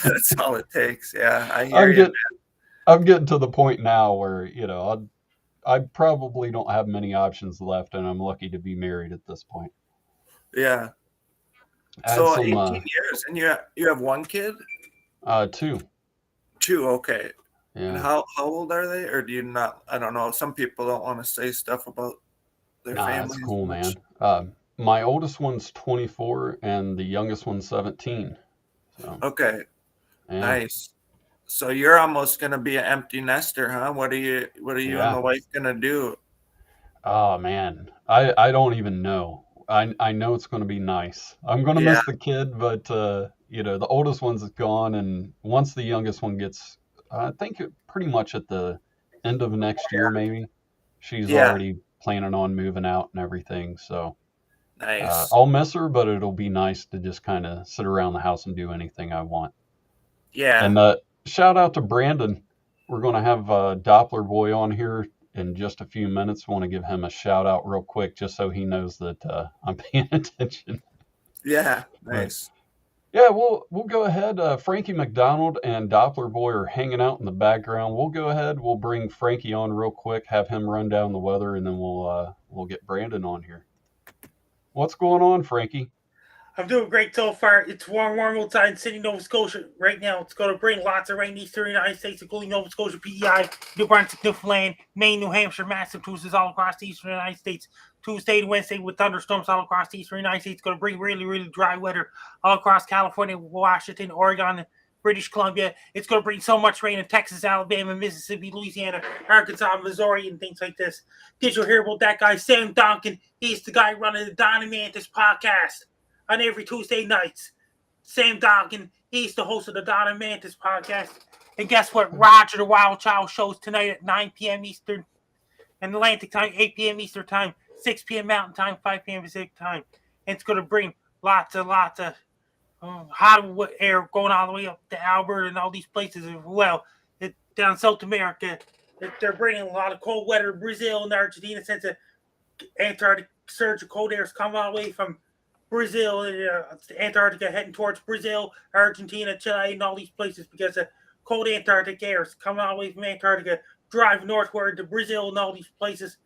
That's all it takes. Yeah, I hear I'm you. get I'm getting to the point now where I probably don't have many options left, and I'm lucky to be married at this point. Yeah. Add So some 18 years, and you have one kid, two. two. Okay. And Yeah, how old are they, or do you not? I don't know. Some people don't want to say stuff about their nah, that's families cool, much. man. My oldest one's 24, and the youngest one's 17. So Okay, yeah, nice. So you're almost gonna be an empty nester, huh? What are you and the yeah. wife gonna do? Oh man, I don't even know. I know it's going to be nice. I'm going to Yeah, miss the kid, but the oldest one's gone, and once the youngest one gets, I think pretty much at the end of next year, maybe she's yeah, already planning on moving out and everything. So nice. I'll miss her, but it'll be nice to just kind of sit around the house and do anything I want. Yeah, And shout out to Brandon. We're going to have Doppler Boy on here in just a few minutes. Want to give him a shout out real quick, just so he knows that I'm paying attention. yeah, But nice. yeah, we'll go ahead. Frankie McDonald and Doppler Boy are hanging out in the background. We'll go ahead. We'll bring Frankie on real quick, have him run down the weather, and then we'll get Brandon on here. What's going on, Frankie? I'm doing great so far. It's warm outside in Sydney, Nova Scotia right now. It's going to bring lots of rain eastern United States, including Nova Scotia, PEI, New Brunswick, Newfoundland, Maine, New Hampshire, Massachusetts, all across the eastern United States. Tuesday and Wednesday with thunderstorms all across the eastern United States. It's going to bring really, really dry weather all across California, Washington, Oregon, British Columbia. It's going to bring so much rain in Texas, Alabama, Mississippi, Louisiana, Arkansas, Missouri, and things like this. Did you hear about that guy, Sam Donkin? He's the guy running the Don and Mantis podcast on every Tuesday nights. Sam Donkin, he's the host of the Don and Mantis podcast. And guess what? Roger the Wild Child shows tonight at 9 p.m. Eastern and Atlantic time, 8 p.m. Eastern time, 6 p.m. Mountain time, 5 p.m. Pacific time. And it's going to bring lots of hot air going all the way up to Albert and all these places as well. Down South America, they're bringing a lot of cold weather. Brazil and Argentina, since the Antarctic surge of cold air is coming all the way from Brazil, Antarctica, heading towards Brazil, Argentina, Chile, and all these places because the cold Antarctic air is coming all the way from Antarctica, driving northward to Brazil and all these places.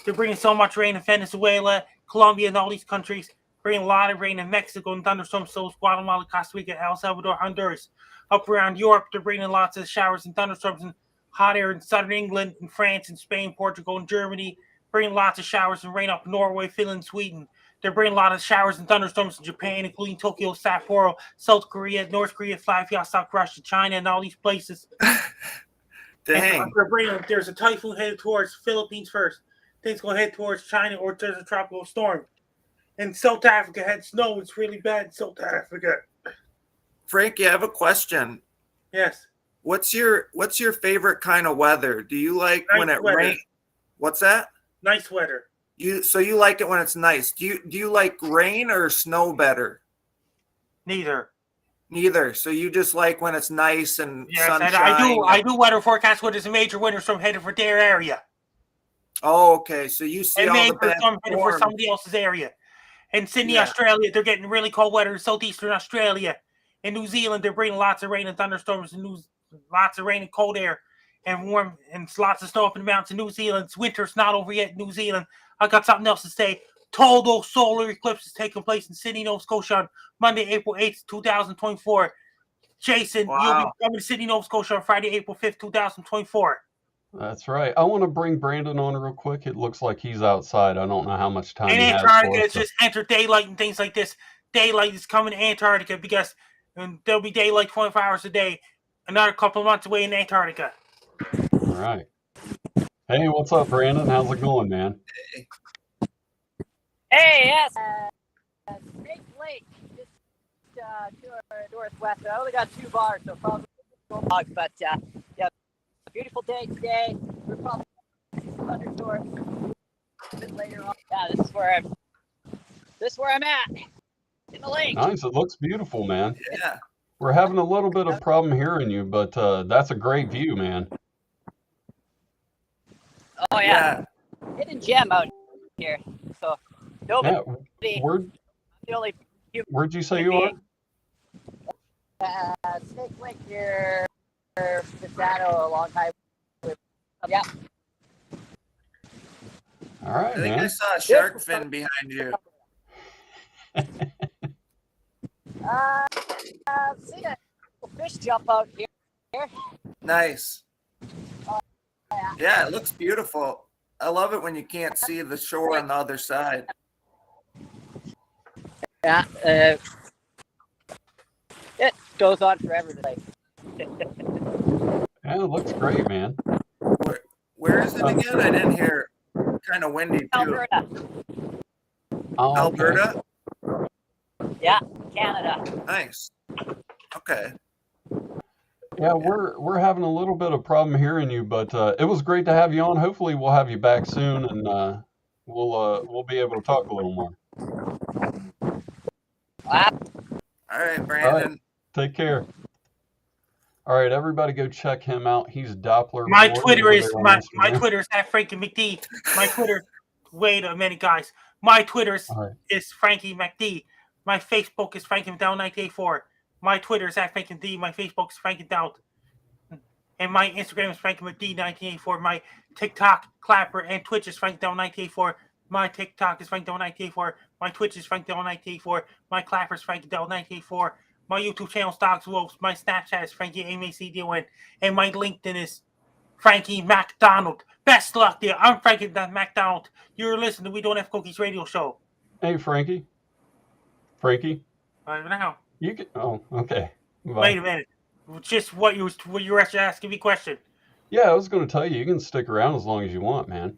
They're bringing so much rain in Venezuela, Colombia, and all these countries. Bringing a lot of rain in Mexico and thunderstorms, so Guatemala, Costa Rica, El Salvador, Honduras. Up around Europe, they're bringing lots of showers and thunderstorms and hot air in southern England, and France, and Spain, Portugal, and Germany. Bringing lots of showers and rain up in Norway, Finland, Sweden. They're bringing a lot of showers and thunderstorms in Japan, including Tokyo, Sapporo, South Korea, North Korea, Vladivostok, Russia, China, and all these places. And Dang. there's a typhoon headed towards Philippines first. Things go head towards China, or there's a tropical storm. And South Africa had snow. It's really bad in South Africa. Frankie, I have a question. Yes. What's your favorite kind of weather? Do you like when Nice it weather. rains? What's that? Nice weather. You like it when it's nice. Do you like rain or snow better? Neither. Neither. So you just like when it's nice and Yes, and sunshine. I do weather forecast when there's a major windstorm headed for their area. Oh, okay. So you see And all the major bad storm headed for storms. somebody else's area. In Sydney, Yeah. Australia, they're getting really cold weather in southeastern Australia. In New Zealand, they're bringing lots of rain and thunderstorms and lots of rain and cold air and warm and lots of snow up in the mountains in New Zealand. Winter's not over yet in New Zealand. I got something else to say. Total solar eclipse is taking place in Sydney, Nova Scotia on Monday, April 8th, 2024. Jason, you'll be Wow. coming to Sydney, Nova Scotia on Friday, April 5th, 2024. That's right. I want to bring Brandon on real quick. It looks like he's outside. I don't know how much time In he has for Antarctica, us. it's just enter daylight and things like this. Daylight is coming to Antarctica because there'll be daylight 24 hours a day. Another couple of months away in Antarctica. All right. Hey, what's up, Brandon? How's it going, man? Hey, yes. Snake Lake, just to our northwest. I only got 2 bars, so probably dogs. But yeah, beautiful day today. We're probably see some thunderstorms a bit later on. Yeah, this is where I'm at in the lake. Nice. It looks beautiful, man. Yeah. We're having a little bit of problem hearing you, but that's a great view, man. Oh yeah, hidden gem out here. So nobody. Yeah. The only. Where'd you say you are? Snake Lake here, Pisano, along highway. Yeah. All right, I think I man. saw a shark fin behind you. Seen a fish jump out here. Nice. Yeah. Yeah, it looks beautiful. I love it when you can't see the shore on the other side. Yeah. It goes on forever today. Yeah, it looks great, man. Where is it again? I didn't hear. Kind of windy too. Alberta. Oh, okay. Alberta? Yeah, Canada. Nice. Okay. Yeah, we're having a little bit of problem hearing you, but it was great to have you on. Hopefully, we'll have you back soon, and we'll be able to talk a little more. All right, Brandon. Take care. All right, everybody, go check him out. He's Doppler. My Boy Twitter over is there on my Instagram. Twitter is at Frankie McD. My Twitter. Wait a minute, guys. My Twitter All right. is Frankie McD. My Facebook is Frankie McDowell 1984. My Twitter is at Frankie McD. My Facebook is Frankie McDowell. And my Instagram is Frankie McD 1984. My TikTok, Clapper, and Twitch is Frankie McDowell 1984. My TikTok is Frankie McDowell 1984. My Twitch is Frankie McDowell 1984. My Clapper is Frankie McDowell 1984. My YouTube channel is Dogs Wolves. My Snapchat is Frankie MACDON. And my LinkedIn is Frankie MacDonald. Best luck there. I'm Frankie MacDonald. You're listening to We Don't Have Cookies radio show. Hey, Frankie. Frankie, Right now. you can. Oh, okay. Bye. Wait a minute. Just what you were actually asking me a question. Yeah, I was going to tell you, you can stick around as long as you want, man.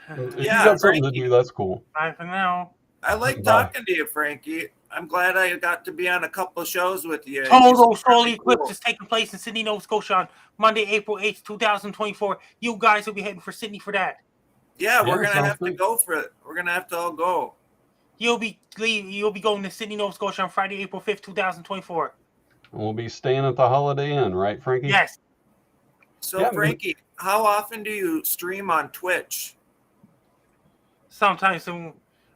If you Yeah, got something Frankie. to do, that's cool. Bye for now. I like Bye. talking to you, Frankie. I'm glad I got to be on a couple of shows with you. Total Solar Really Eclipse cool. is taking place in Sydney, Nova Scotia on Monday, April 8th, 2024. You guys will be heading for Sydney for that. Yeah, we're Yeah, gonna sounds have to good. go for it. We're gonna have to all go. You'll be going to Sydney, Nova Scotia on Friday, April 5th, 2024. And we'll be staying at the Holiday Inn, right, Frankie? Yes. So, Yeah, Frankie, how often do you stream on Twitch? Sometimes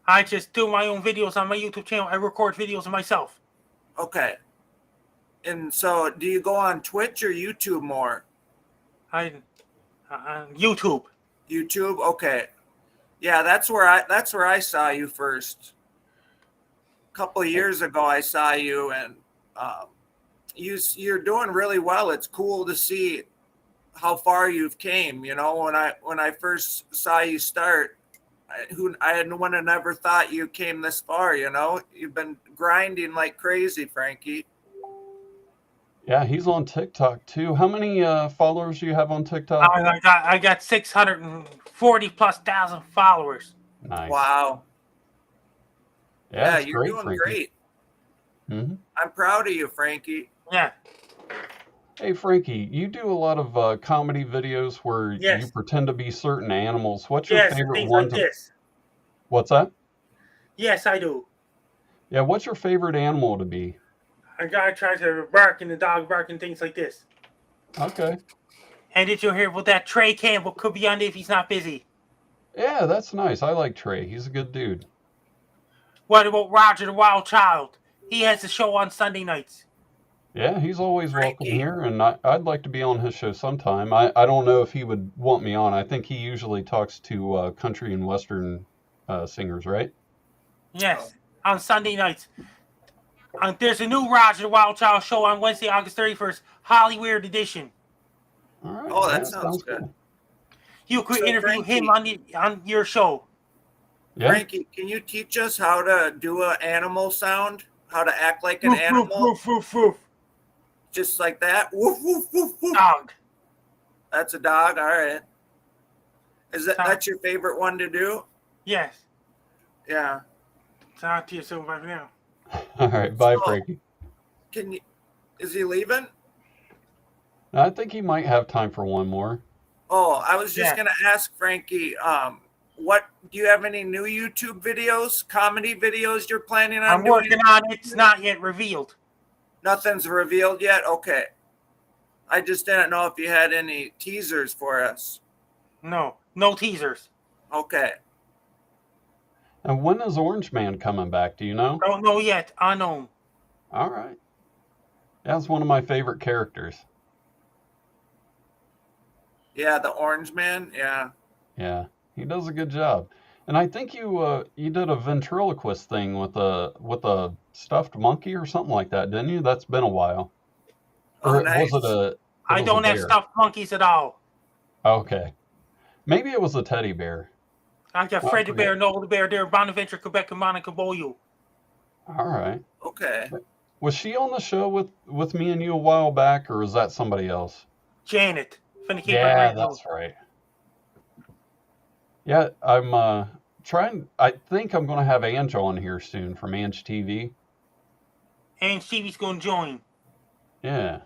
I just do my own videos on my YouTube channel. I record videos of myself. Okay. And so, do you go on Twitch or YouTube more? YouTube. YouTube. Okay. Yeah, that's where I saw you first. A couple of years ago, I saw you, and you're doing really well. It's cool to see how far you've came. You know, when I first saw you start, I would have never thought you came this far. You know, you've been grinding like crazy, Frankie. Yeah, he's on TikTok too. How many followers do you have on TikTok? I got 640 plus thousand followers. Nice. Wow. Yeah, it's you're great, doing Frankie. great. Mm-hmm. I'm proud of you, Frankie. Yeah. Hey, Frankie, you do a lot of comedy videos where Yes. you pretend to be certain animals. What's your Yes, favorite things one? like this. What's that? Yes, I do. Yeah, what's your favorite animal to be? I gotta try to bark and the dog bark and things like this. Okay. And did you hear what that Trey Campbell could be on if he's not busy? Yeah, that's nice. I like Trey. He's a good dude. What about Roger the Wild Child? He has a show on Sunday nights. Yeah, he's always welcome Frankie. here, and I'd like to be on his show sometime. I don't know if he would want me on. I think he usually talks to country and western singers, right? Yes, on Sunday nights. There's a new Roger the Wild Child show on Wednesday, August 31st, Hollywood edition. All right. Oh, that yeah, sounds good. cool. You could So, interview Frankie- him on your show. Yeah. Frankie, can you teach us how to do an animal sound? How to act like an Woof, animal? woof, woof, woof. Just like that? Woof, woof, woof, woof. Dog. That's a dog. All right. That's your favorite one to do? Yes. Yeah. Talk to you soon. Bye for now. All right. Bye, So- Frankie. Is he leaving? I think he might have time for one more. Oh, I was just Yeah. gonna ask Frankie, what do you have any new YouTube videos, comedy videos you're planning on I'm doing? working on it. It's not yet revealed. Nothing's revealed yet? Okay. I just didn't know if you had any teasers for us. No teasers. Okay. And when is Orange Man coming back? Do you know? Don't know yet. Unknown. All right. That's one of my favorite characters. Yeah, the Orange Man. Yeah. Yeah, he does a good job. And I think you did a ventriloquist thing with a stuffed monkey or something like that, didn't you? That's been a while. Oh, Or nice. it I was a don't have bear? stuffed monkeys at all. Okay. Maybe it was a teddy bear. I got I Fred the forget. Bear, Noel the Bear, there, Bonaventure, Quebec, and Monica Boyu. All right. Okay. Was she on the show with me and you a while back, or is that somebody else? Janet, from the Cape Yeah, Island. that's right. Yeah, I'm trying. I think I'm going to have Ange on here soon from Ange TV. And Stevie's going to join. Yeah.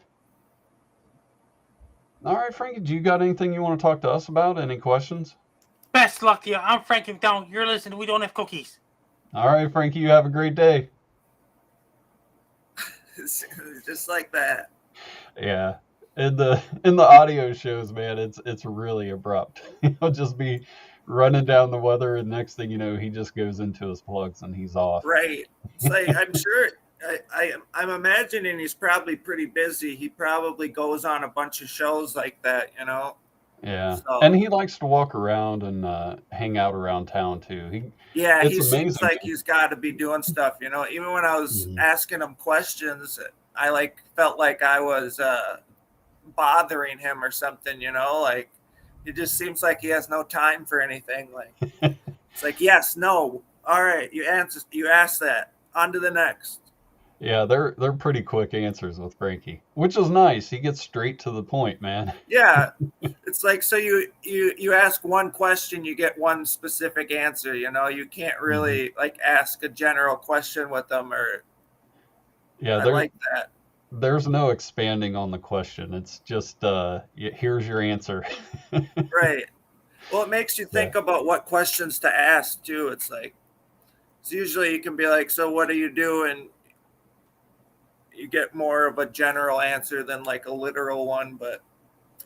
All right, Frankie, do you got anything you want to talk to us about? Any questions? Best luck to you. I'm Frankie McDonald. You're listening. We don't have cookies. All right, Frankie, you have a great day. Just like that. Yeah. In the audio shows, man, it's really abrupt. He'll just be running down the weather, and next thing you know, he just goes into his plugs and he's off. Right. It's like, I'm sure. I'm imagining he's probably pretty busy. He probably goes on a bunch of shows like that, you know. Yeah, So, and he likes to walk around and hang out around town too. yeah, It's he seems amazing. like he's got to be doing stuff, you know. Even when I was Mhm. asking him questions, I felt like I was bothering him or something, you know. Like, it just seems like he has no time for anything. Like, it's like, yes, no, all right, you asked that. On to the next. Yeah, they're pretty quick answers with Frankie, which is nice. He gets straight to the point, man. Yeah, it's like, so you ask one question, you get one specific answer. You know, you can't really like ask a general question with them, or Yeah, I like that. there's no expanding on the question. It's just here's your answer. Right. Well, it makes you think about what questions to ask too. It's like, it's usually you can be like, so what do you do? And you get more of a general answer than like a literal one, but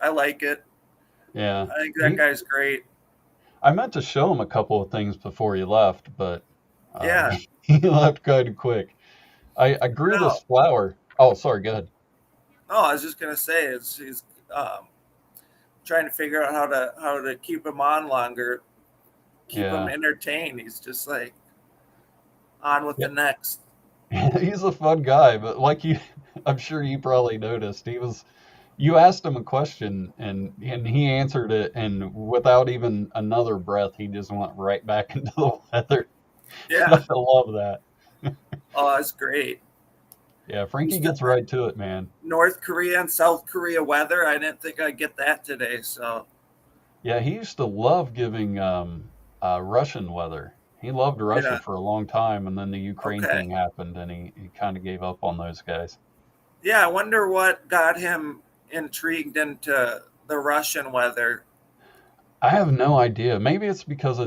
I like it. Yeah. I think that guy's great. I meant to show him a couple of things before he left, but Yeah. he left kind of quick. I grew this flower. Oh, sorry, go ahead. Oh, I was just gonna say, he's trying to figure out how to keep him on longer, keep him entertained. He's just like on with the next. He's a fun guy, but I'm sure you probably noticed, you asked him a question and he answered it, and without even another breath, he just went right back into the weather. Yeah. I love that. Oh, that's great. Yeah, Frankie gets right to it, man. North Korea and South Korea weather. I didn't think I'd get that today. So yeah, he used to love giving Russian weather. He loved Russia for a long time, and then the Ukraine thing happened, and he kind of gave up on those guys. Yeah, I wonder what got him intrigued into the Russian weather. I have no idea. Maybe it's because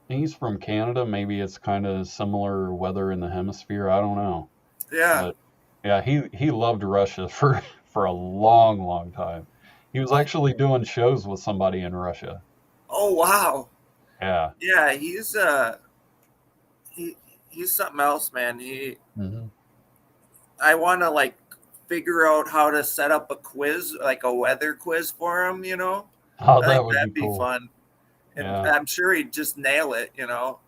he's from Canada. Maybe it's kind of similar weather in the hemisphere. I don't know. Yeah. But yeah, he loved Russia for a long, long time. He was actually doing shows with somebody in Russia. Oh, wow. Yeah. Yeah, he's something else, man. I want to like figure out how to set up a quiz, like a weather quiz for him, you know. Oh, I that think would that'd be cool. fun. And Yeah. I'm sure he'd just nail it, you know,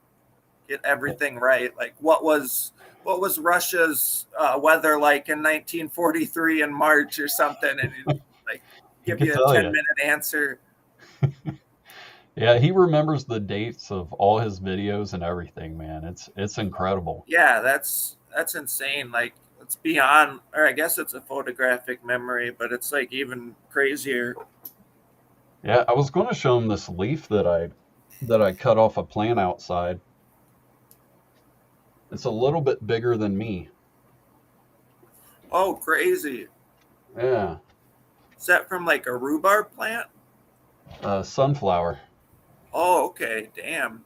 get everything right. Like what was Russia's weather like in 1943 in March or something, and he'd, like give you a 10-minute answer. Yeah, he remembers the dates of all his videos and everything, man. It's incredible. Yeah, that's insane. Like it's beyond, or I guess it's a photographic memory, but it's like even crazier. Yeah, I was going to show him this leaf that I cut off a plant outside. It's a little bit bigger than me. Oh, crazy. Yeah. Is that from like a rhubarb plant? Sunflower. Oh, okay. Damn.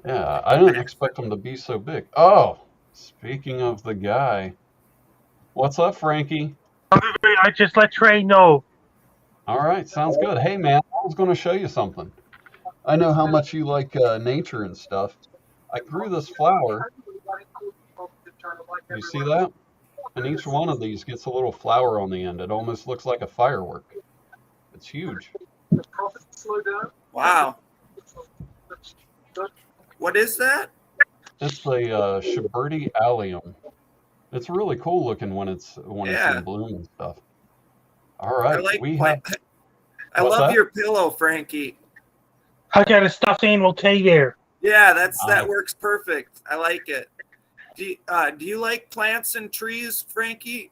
Yeah, I didn't expect them to be so big. Oh, speaking of the guy. What's up, Frankie? I just let Trey know. All right, sounds good. Hey, man, I was going to show you something. I know how much you like nature and stuff. I grew this flower. You see that? And each one of these gets a little flower on the end. It almost looks like a firework. It's huge. Wow. What is that? It's a Shiberti allium. It's really cool looking when it's Yeah. in bloom and stuff. All I right, like we plant. have. I What's love that? your pillow, Frankie. I got a stuffed animal teddy bear. Yeah, that Nice. works perfect. I like it. Do you like plants and trees, Frankie?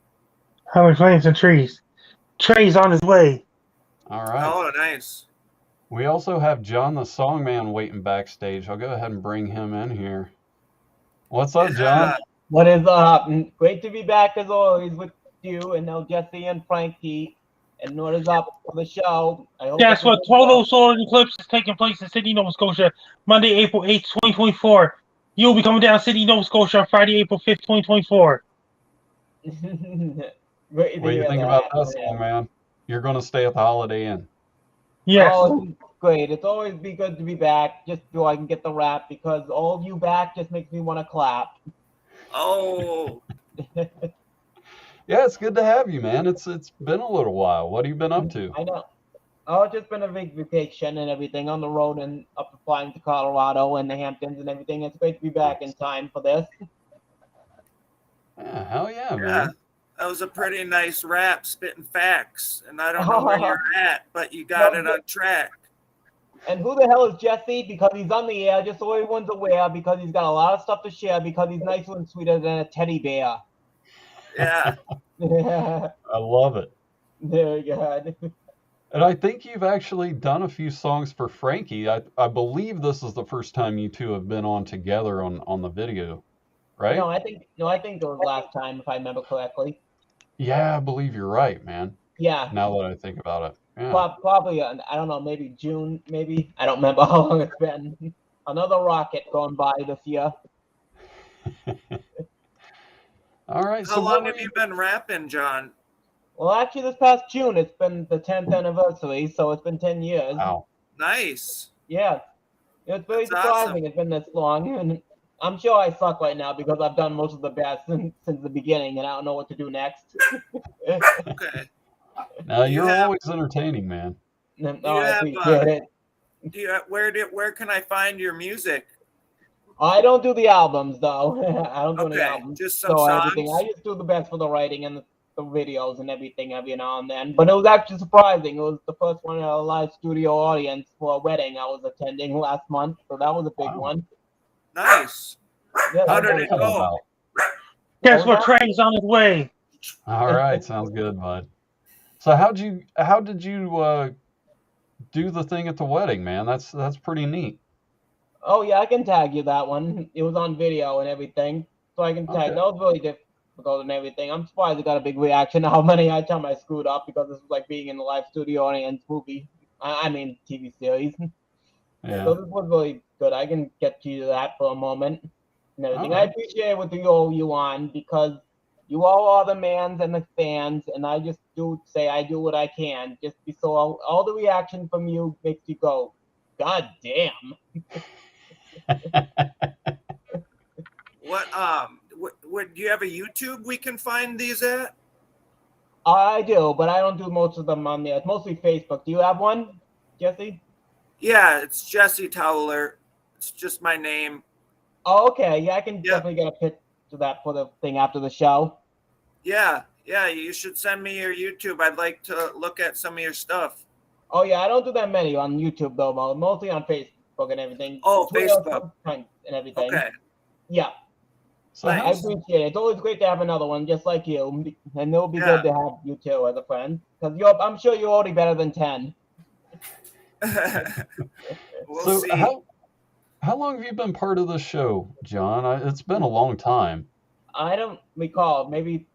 How many plants and trees? Trey's on his way. All right. Oh, nice. We also have John the Songman waiting backstage. I'll go ahead and bring him in here. What's up, John? Yeah. What is up? Great to be back as always with you and now Jesse and Frankie. And what is up for the show? I hope Guess it's a what? good Total solar eclipse is taking place in Sydney, Nova Scotia, Monday, April 8th, 2024. You'll be coming down to Sydney, Nova Scotia on Friday, April 5th, 2024. show. Great to What do you hear think that. about that, Songman? You're going to stay at the Holiday Inn. Yes. Oh, great. It's always be good to be back just so I can get the rap because all of you back just makes me want to clap. Oh, Yeah, it's good to have you, man. It's been a little while. What have you been up to? I know. Oh, it's just been a big vacation and everything on the road and up flying to Colorado and the Hamptons and everything. It's great to be back in time for this. Yeah, hell yeah, yeah. man. That was a pretty nice rap, spitting facts. And I don't know where you're at, but you got it on track. And who the hell is Jesse? Because he's on the air, just so everyone's aware, because he's got a lot of stuff to share, because he's nicer and sweeter than a teddy bear. Yeah. I love it. Very good. And I think you've actually done a few songs for Frankie. I believe this is the first time you two have been on together on the video, right? No, I think it was last time, if I remember correctly. Yeah, I believe you're right, man. Yeah. Now that I think about it. Yeah. Probably, I don't know, maybe June, maybe. I don't remember how long it's been. Another rocket going by this year. All right. How So long have you been rapping, John? Well, actually, this past June, it's been the 10th anniversary, so it's been 10 years. Wow. Nice. Yeah. It's very That's surprising awesome. it's been this long. And I'm sure I suck right now because I've done most of the best since the beginning, and I don't know what to do next. Okay. Now Do you you're have- always entertaining, man. No, Do you I have, appreciate it. Where can I find your music? I don't do the albums, though. I don't do any Okay, albums. just some So everything. songs? I just do the best for the writing and the videos and everything every now and then. But it was actually surprising. It was the first one in a live studio audience for a wedding I was attending last month. So that was a big Wow. one. Nice. Yeah, How that did was it How go? about? Guess Oh, what? that- Trey's on his way. All right, sounds good, bud. So how did you do the thing at the wedding, man? That's pretty neat. Oh yeah, I can tag you that one. It was on video and everything, so I can tag. Okay. That was really difficult and everything. I'm surprised it got a big reaction. How many time I screwed up because this was like being in the live studio audience movie. I mean TV series. Yeah. So this was really good. I can get you to that for a moment and everything. I Alright. appreciate what you owe you on because you all are the mans and the fans, and I just do say I do what I can. Just be so all the reaction from you makes you go, God damn. What do you have a YouTube we can find these at? I do, but I don't do most of them on there. It's mostly Facebook. Do you have one, Jesse? Yeah, it's Jesse Towler. It's just my name. Oh, okay. Yeah, I can Yeah. definitely get a pitch to that for the thing after the show. Yeah, you should send me your YouTube. I'd like to look at some of your stuff. Oh, yeah, I don't do that many on YouTube, though, but mostly on Facebook and everything. Oh, Twitter Facebook. sometimes and everything. Okay. Yeah, So I Nice. appreciate it. It's always great to have another one just like you, and it'll be Yeah. good to have you too as a friend. Because I'm sure you're already better than 10. We'll so see. how long have you been part of the show, John? It's been a long time. I don't recall. Maybe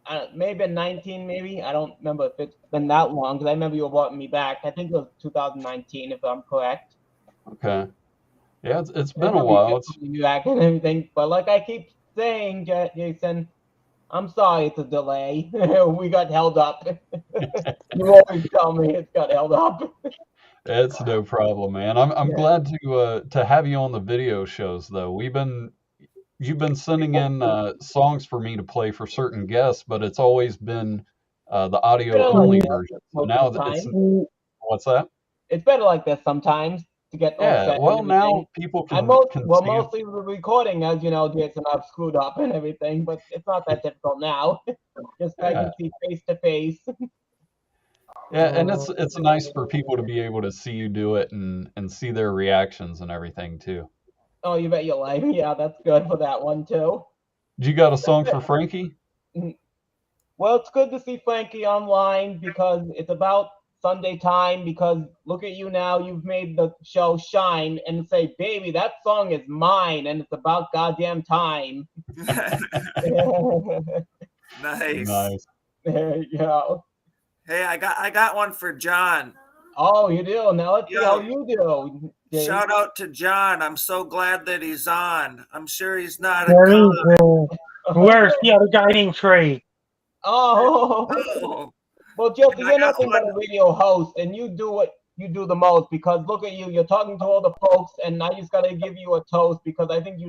19, maybe. I don't remember if it's been that long because I remember you brought me back. I think it was 2019, if I'm correct. Okay. Yeah, it's I been a remember while. you It's brought me back and everything. But like I keep saying, Jason, I'm sorry it's a delay. We got held up. You always tell me it's got held up. It's no problem, man. I'm Yeah. glad to have you on the video shows though. you've been sending in songs for me to play for certain guests, but it's always been the audio Better like only that version. So most now of the that it's time. what's that? It's better like this sometimes to get all Yeah. set and Well, everything. now people I can see. mostly the recording, as you know, Jason, I've screwed up and everything, but it's not that difficult now. Just I Yeah. can see face to face. Yeah, and it's nice for people to be able to see you do it and see their reactions and everything too. Oh, you bet your life. Yeah, that's good for that one too. You got a song for Frankie? Well, it's good to see Frankie online because it's about Sunday time. Because look at you now, you've made the show shine and say, baby, that song is mine and it's about goddamn time. Nice. Nice. There you go. Hey, I got one for John. Oh, you do? Now let's see Yo. how you do. Jay. Shout out to John. I'm so glad that he's on. I'm sure he's not a There con. is, where's the other guy named Trey? Oh, Oh, well, Jesse, And I you're got nothing but a radio host, and you do what you do the most because look at you. You're talking to all the folks, and I just got to give you a toast because I think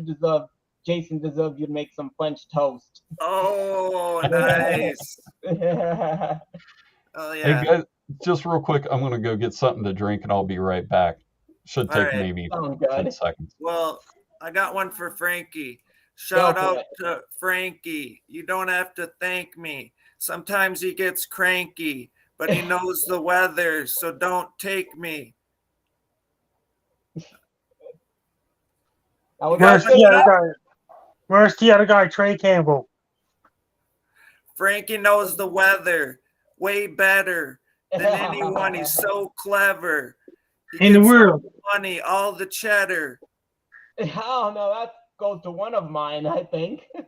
Jason deserves you to make some French toast. oh, nice. Yeah. Oh Hey yeah. guys, just real quick, I'm gonna go get something to drink and I'll be right back. Should All take right. maybe Sounds 10 good. seconds. Well, I got one for Frankie. Shout Go for out it. to Frankie. You don't have to thank me. Sometimes he gets cranky, but he knows the weather, so don't take me. Now, was Where's that good the other enough? guy? Where's the other guy, Trey Campbell? Frankie knows the weather way better than anyone. He's so clever. He In the gets all world. the money, all the cheddar. Oh no, that goes to one of mine, I think. I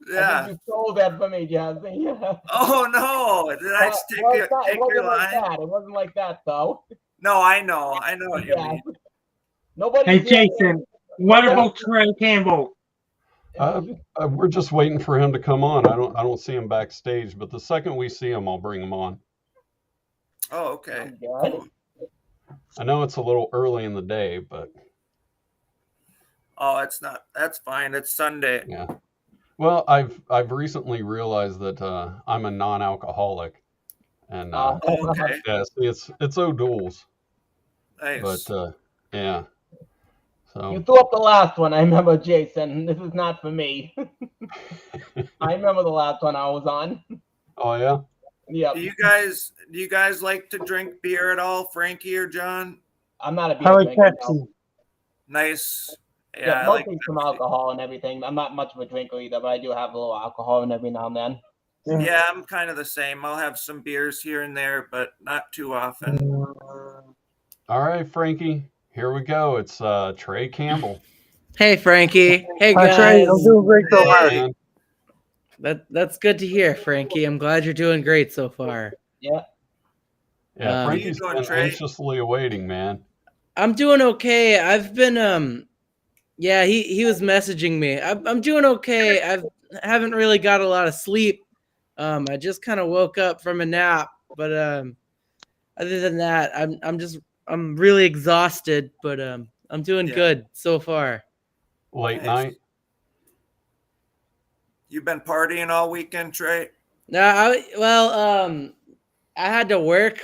Yeah. think you stole that from me, Jesse. Oh no! Did I just take your, it take your wasn't like line? that. It wasn't like that, though. No, I know what you Yeah. mean. Nobody's Hey, here. Jason, what about Trey Campbell? We're just waiting for him to come on. I don't see him backstage, but the second we see him, I'll bring him on. Oh, okay. Good. Cool. I know it's a little early in the day, but Oh, that's fine. It's Sunday. yeah. Well, I've recently realized that I'm a non-alcoholic, and Oh, okay. yeah, see, it's O'Doul's, Nice. but yeah. You So threw up the last one. I remember, Jason. This is not for me. I remember the last one I was on. oh yeah. Yep. Do you guys like to drink beer at all, Frankie or John? I'm not a I beer like drinker. Pepsi. No. Nice. Yeah, Yeah, I like mostly some Pepsi. alcohol and everything. I'm not much of a drinker either, but I do have a little alcohol and every now and then. Yeah, I'm kind of the same. I'll have some beers here and there, but not too often. All right, Frankie. Here we go. It's Trey Campbell. Hey Frankie. Hey Hi, Trey. guys. I'm doing great so far. Hey. Man. That's good to hear, Frankie. I'm glad you're doing great so far. Yeah. Yeah, Um, Frankie's How you doing, been Trey? anxiously awaiting, man. I'm doing okay. I've been yeah, he was messaging me. I'm doing okay. Haven't really got a lot of sleep. I just kind of woke up from a nap, but other than that, I'm really exhausted, but I'm doing Yeah. good so far. Late Nice. night. You been partying all weekend, Trey? No, I had to work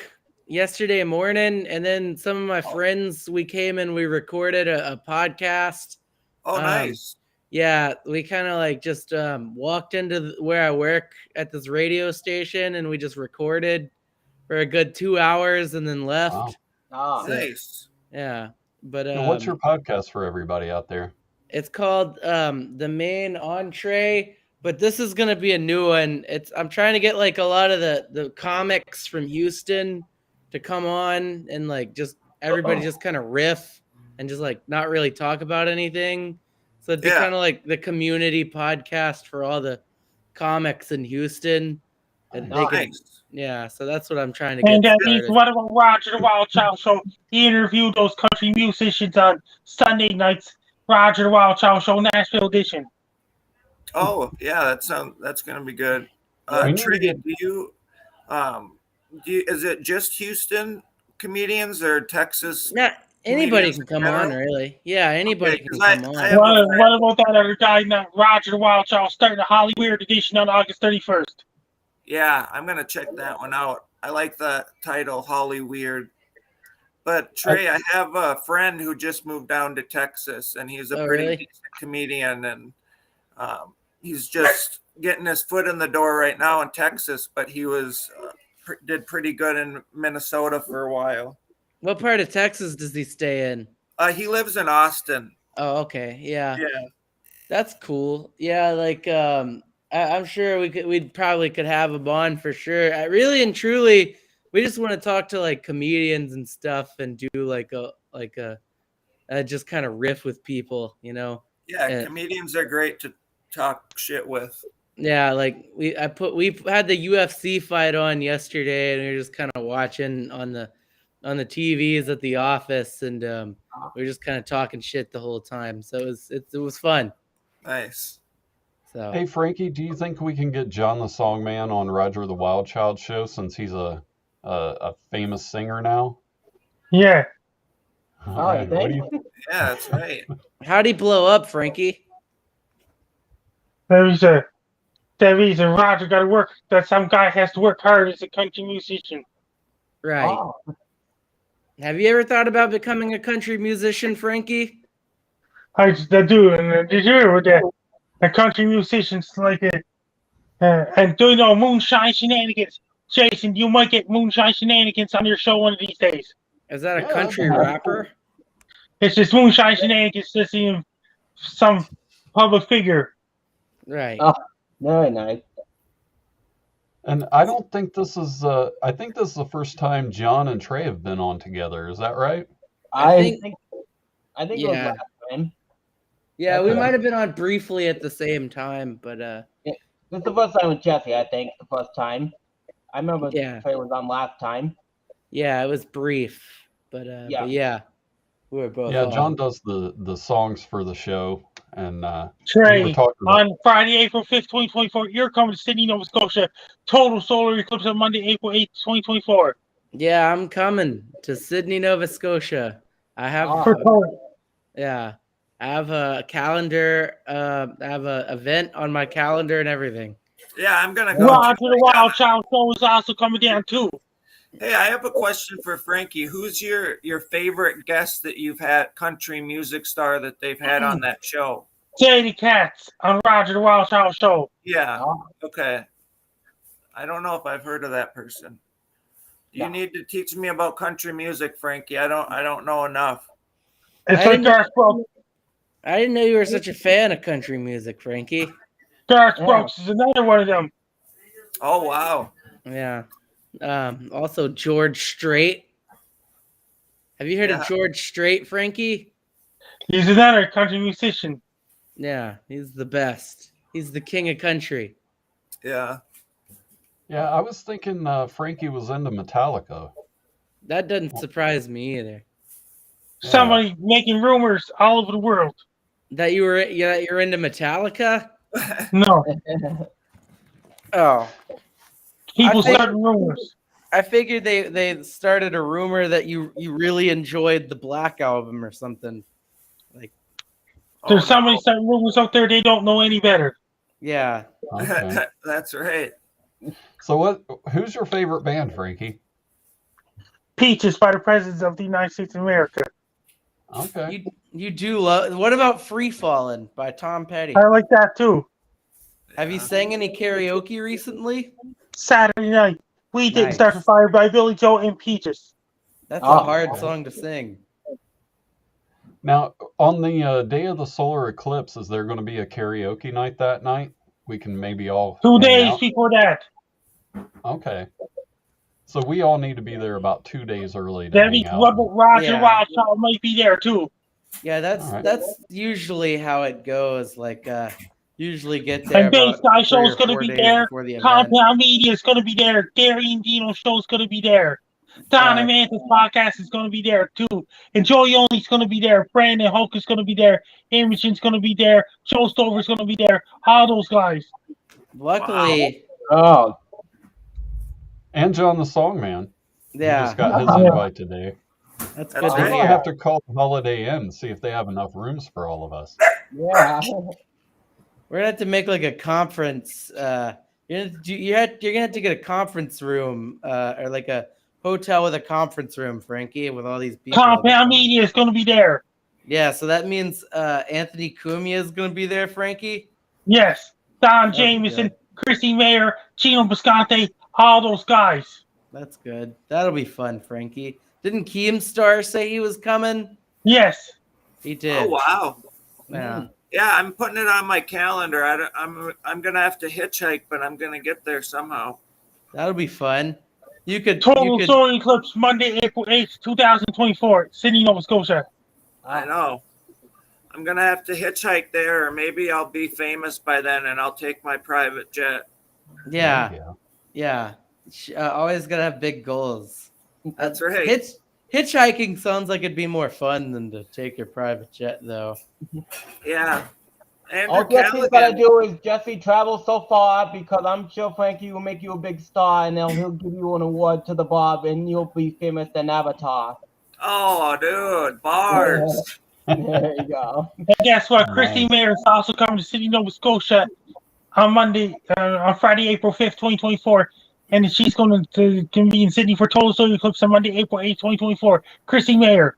yesterday morning, and then some of my friends, we came and we recorded a podcast. Oh, nice. Yeah, we kind of like just walked into where I work at this radio station, and we just recorded for a good 2 hours, and then left. Wow. Ah. Nice. Yeah, but And what's your podcast for everybody out there? it's called The Main Entree. But this is gonna be a new one. I'm trying to get like a lot of the comics from Houston to come on and like just everybody just kind of riff and just like not really talk about anything. So it'd be Yeah. kind of like the community podcast for all the comics in Houston. And they can, Nice. yeah. So that's what I'm trying to get And started. what about Roger the Wild Child Show? He interviewed those country musicians on Sunday nights. Roger the Wild Child Show, Nashville edition. Oh, yeah, that's gonna be good. We need to Trey, get- is it just Houston comedians or Texas? Yeah, Anybody comedians can in come on, general? really. Yeah, anybody Okay, can 'cause come I on. have a What friend. about that other guy, Roger the Wild Child, starting a Holly Weird edition on August 31st? Yeah, I'm gonna check that one out. I like the title, Holly Weird. But Trey, I have a friend who just moved down to Texas, and he's a Oh, pretty really? decent comedian, and he's just getting his foot in the door right now in Texas. But he was did pretty good in Minnesota for a while. What part of Texas does he stay in? He lives in Austin. Oh, okay. Yeah. Yeah, That's cool. Yeah, like I'm sure we'd probably could have him on for sure. I really and truly we just want to talk to like comedians and stuff and do like a just kind of riff with people, you know. yeah. And Comedians are great to talk shit with. yeah, like we had the UFC fight on yesterday and we were just kind of watching on the TVs at the office and we were just kind of talking shit the whole time. So it was fun. Nice. So Hey, Frankie, do you think we can get John the Songman on Roger the Wild Child show since he's a famous singer now? Yeah. All Oh, right. you What do think? you? Yeah, that's right. how'd he blow up, Frankie? There is a Roger got to work. That some guy has to work hard as a country musician. Right. Oh, Have you ever thought about becoming a country musician, Frankie? I do, and did you hear with the country musicians like and doing all moonshine shenanigans? Jason, you might get moonshine shenanigans on your show one of these days. Is that a Yeah, country that'd be rapper? It's just moonshine shenanigans to see some public figure. Right. Oh. very nice. And I don't think this is. I think this is the first time John and Trey have been on together. Is that right? I I think- think it was Yeah. last time. Yeah, we Okay. might have been on briefly at the same time, but This is the first time with Jesse, I think. The first time. I remember Yeah. Trey was on last time. yeah, it was brief. But Yeah. yeah, we were both Yeah, on. John does the songs for the show, and we were Trey, talking about. on Friday, April 5th, 2024, you're coming to Sydney, Nova Scotia. Total solar eclipse on Monday, April 8th, 2024. Yeah, I'm coming to Sydney, Nova Scotia. I have Oh. yeah, I have a calendar. I have a event on my calendar and everything. Yeah, I'm gonna go. Roger the Wild Child show is also coming down too. Hey, I have a question for Frankie. Who's your favorite guest that you've had, country music star that they've had on that show? JD Katz on Roger the Wild Child show. Yeah. Oh. Okay. I don't know if I've heard of that person. You Yeah. need to teach me about country music, Frankie. I don't know enough. It's I like didn't- Garth Brooks. I didn't know you were such a fan of country music, Frankie. Garth Yeah. Brooks is another one of them. Oh wow. Yeah. Also George Strait. Have you heard Yeah. of George Strait, Frankie? He's another country musician. Yeah, he's the best. He's the king of country. Yeah. Yeah, I was thinking Frankie was into Metallica. That doesn't surprise me either. Yeah. Somebody making rumors all over the world. That you're into Metallica? No, Oh. people I think- starting rumors. I figured they started a rumor that you really enjoyed the Black Album or something. There's Oh, somebody starting rumors out there they don't know any better. Yeah. Okay. That's right. So who's your favorite band, Frankie? Peaches by the Presidents of the United States of America. Okay. You do love. What about Free Fallin' by Tom Petty? I like that too. Have you sang any karaoke recently? Saturday night. We didn't Nice. start the fire by Billy Joe and Peaches. That's Oh. a hard song to sing. Now, on the day of the solar eclipse, is there going to be a karaoke night that night? We can maybe all 2 hang days out? before that. Okay. So we all need to be there about 2 days early to That hang means out. Roger Yeah. Wildchild might be there too. Yeah, that's All right. that's usually how it goes. Like, usually get there. And Bass about Guy 3 Show's or gonna 4 be days there. before the event. Compound Media's gonna be there. Darian Dino Show's gonna be there. Don and Mantis podcast is gonna be there too. And Joey Only's gonna be there. Brandon Hulk is gonna be there. Imogen's gonna be there. Joe Stover's gonna be there. All those guys. Luckily, Oh, And John the Songman. He yeah. just got his invite today. That's That's good I'm to right. gonna hear. have to call the Holiday Inn and see if they have enough rooms for all of us. Yeah. We're gonna have to make like a conference. You're gonna have to get a conference room, or like a hotel with a conference room, Frankie, with all these people. Compound Media is going to be there. Yeah, so that means Anthony Cumia is gonna be there, Frankie. Yes. Don That'd be Jameson, good. Chrissy Mayer, Gino Bisconte, all those guys. That's good. That'll be fun, Frankie. Didn't Keemstar say he was coming? Yes. He did. Oh wow. Yeah. Yeah, I'm putting it on my calendar. I'm gonna have to hitchhike, but I'm gonna get there somehow. That'll be fun. You could Total Solar Eclipse, Monday, April 8th, 2024, Sydney, Nova Scotia. I know. I'm gonna have to hitchhike there, or maybe I'll be famous by then, and I'll take my private jet. Yeah. Always gotta have big goals. That's right. Hitchhiking sounds like it'd be more fun than to take your private jet, though. Yeah. All Andrew Jesse's gotta Callaghan. do is Jesse travel so far, because I'm sure Frankie will make you a big star, and then he'll give you an award to the Bob, and you'll be famous than Avatar. Oh, dude, bars. There you go. And guess what? Nice. Chrissy Mayer is also coming to Sydney, Nova Scotia on Friday, April 5th, 2024. And she's going to be in Sydney for Total Solar Eclipse on Monday, April 8th, 2024. Chrissy Mayer.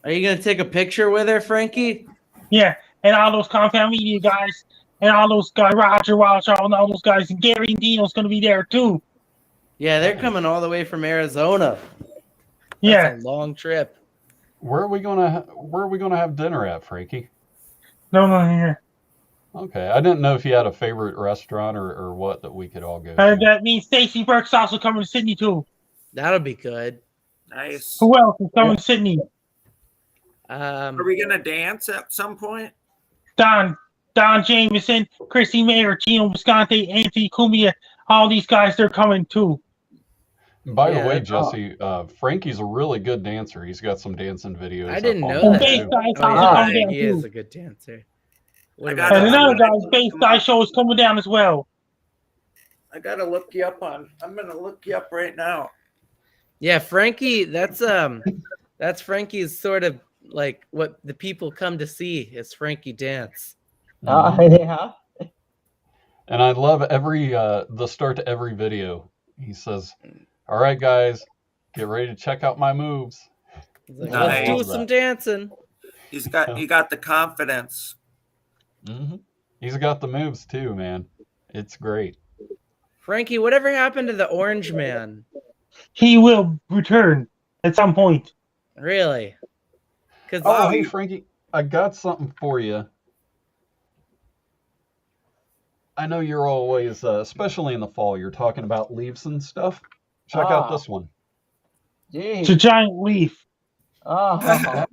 Are you gonna take a picture with her, Frankie? Yeah. And all those Compound Media guys. And all those guys, Roger Wildshaw and all those guys. And Gary and Dino's going to be there too. Yeah, they're coming all the way from Arizona. Yeah. That's a long trip. Where are we gonna have dinner at, Frankie? No, yeah. Okay, I didn't know if you had a favorite restaurant or what that we could all go to. That means Stacey Burke's also coming to Sydney too. That'll be good. Nice. Who else is coming to Sydney? Are we gonna dance at some point? Don Jameson, Chrissy Mayer, Gino Bisconte, Anthony Cumia, all these guys, they're coming too. By Yeah, the way, that's Jesse, Frankie's a really good dancer. He's got some dancing videos. I didn't up know online, that. Bass too. Guy's Oh, also yeah, coming down he is too. a good dancer. I What gotta- about And another I'm guy, Bass Guy Show is coming down as well. I gotta look you up on. I'm gonna look you up right now. Yeah, Frankie, that's Frankie's sort of like what the people come to see is Frankie dance. Yeah. And I love the start to every video. He says, "All right, guys, get ready to check out my moves." He's like, Nice. let's do some dancing. He got the confidence. He's got the moves too, man. It's great. Frankie, whatever happened to the Orange Man? He will return at some point. Really? Because Oh, hey, Frankie, I got something for you. I know you're always, especially in the fall, you're talking about leaves and stuff. Check out this one. It's a Gee. giant leaf. Oh.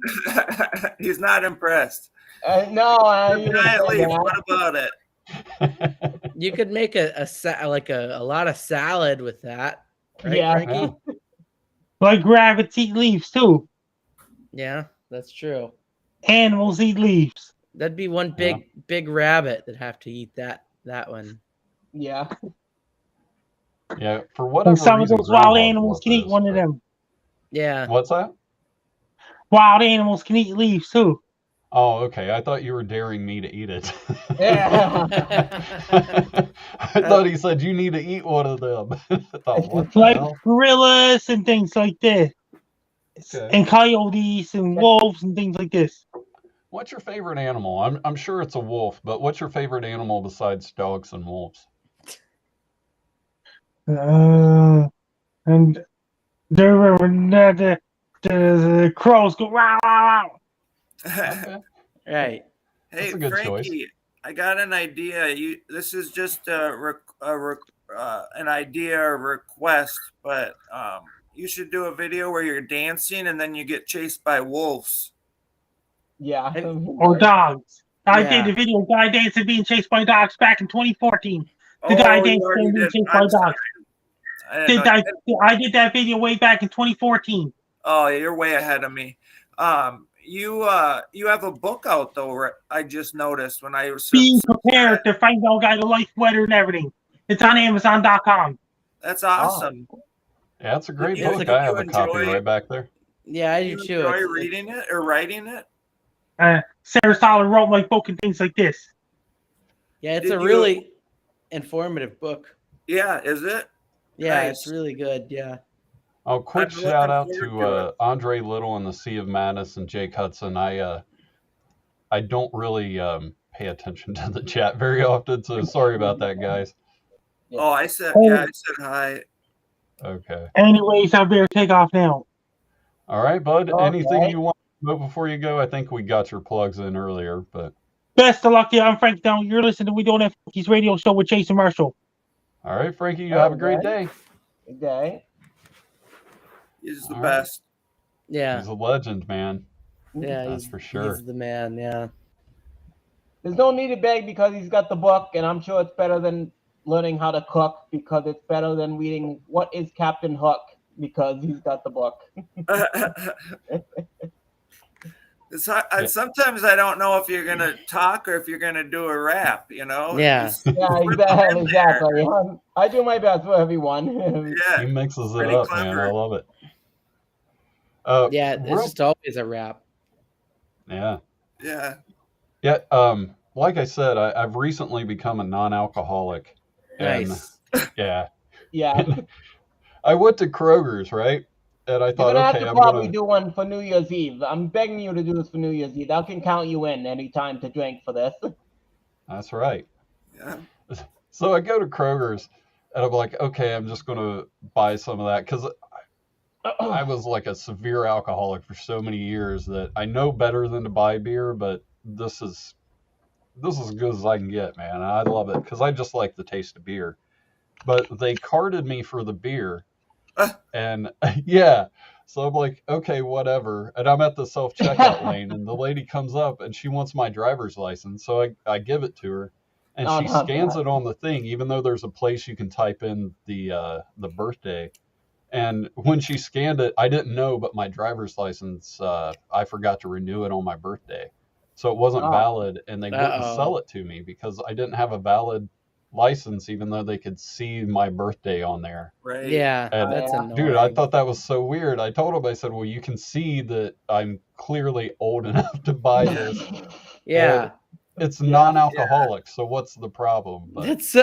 He's not impressed. No, you didn't Giant say leaf. that. What about it? you could make a lot of salad with that, right, Yeah. Frankie? Like rabbits eat leaves too. Yeah, that's true. Animals eat leaves. That'd be one big rabbit that'd have to eat that one. Yeah. Yeah, for whatever And some of reason, those wild groundhogs animals love can eat those, one of but- them. Yeah. What's that? Wild animals can eat leaves too. Oh, okay. I thought you were daring me to eat it. Yeah. I thought he said you need to eat one of them. I thought, what the Like hell? gorillas and things like this. Okay. And coyotes and wolves and things like this. What's your favorite animal? I'm sure it's a wolf, but what's your favorite animal besides dogs and wolves? And the crows go wow wow wow. Okay. Right. Hey, That's a good choice. Frankie, I got an idea. This is just an idea or request, but you should do a video where you're dancing and then you get chased by wolves. Yeah. Or dogs. I Yeah. did a video of guy dancing being chased by dogs back in 2014. The Oh, guy you dancing already being did. chased by I'm sorry. dogs. I didn't know- I did that video way back in 2014. Oh, you're way ahead of me. You have a book out though. I just noticed when I was. Being prepared to fight all guy the life weather and everything. It's on Amazon.com. That's awesome. Yeah, it's a great Yeah, book. if I have you a copy enjoy- right back there. Yeah, I do You too. enjoy It's- reading it or writing it? Sarah Stalin wrote my book and things like this. yeah, it's Did a you- really informative book. Yeah, is it? Yeah, it's Nice. really good. Yeah. Oh, quick I'm shout out looking to forward to Andre Little and the Sea of Madness and Jake Hudson. I don't really pay attention to the chat very often, so sorry about that, guys. Oh, I said hi. Okay. Anyways, I better take off now. All right, bud. Okay. Anything you want to know before you go? I think we got your plugs in earlier, but Best of luck to you. I'm Frank Down. You're listening to We Don't Have Funkies radio show with Jason Marshall. all right, Frankie, you have a great day. Okay. He's the All right. best. Yeah. He's a legend, man. Yeah, That's for sure. He's the man. Yeah. There's no need to beg because he's got the book, and I'm sure it's better than learning how to cook because it's better than reading What is Captain Hook because he's got the book. Sometimes I don't know if you're gonna talk or if you're gonna do a rap. You know? Yeah. Just Yeah, flip them in exactly. I do my best for everyone. there. He Yeah. mixes it Pretty up, man. clever. I love it. Yeah. It's real- just always a rap. yeah. Yeah. Yeah. Like I said, I've recently become a non-alcoholic. And Nice. yeah. Yeah. I went to Kroger's, right? And I You're thought, gonna have okay, to I'm probably gonna. do one for New Year's Eve. I'm begging you to do this for New Year's Eve. I can count you in any time to drink for this. That's right. Yeah. So I go to Kroger's, and I'm like, okay, I'm just gonna buy some of that because I was like a severe alcoholic for so many years that I know better than to buy beer, but this is as good as I can get, man. I love it because I just like the taste of beer. But they carded me for the beer, and yeah, so I'm like, okay, whatever. And I'm at the self checkout lane, and the lady comes up and she wants my driver's license, so I give it to her, and Oh, she not scans bad. it on the thing, even though there's a place you can type in the birthday. And when she scanned it, I didn't know, but my driver's license, I forgot to renew it on my birthday. So it wasn't Oh. valid, and they wouldn't Uh-oh. sell it to me because I didn't have a valid license, even though they could see my birthday on there. Right. Yeah. And That's yeah. annoying. dude, I thought that was so weird. I told him, I said, well, you can see that I'm clearly old enough to buy this. Yeah. It's non-alcoholic, so what's the problem? But It's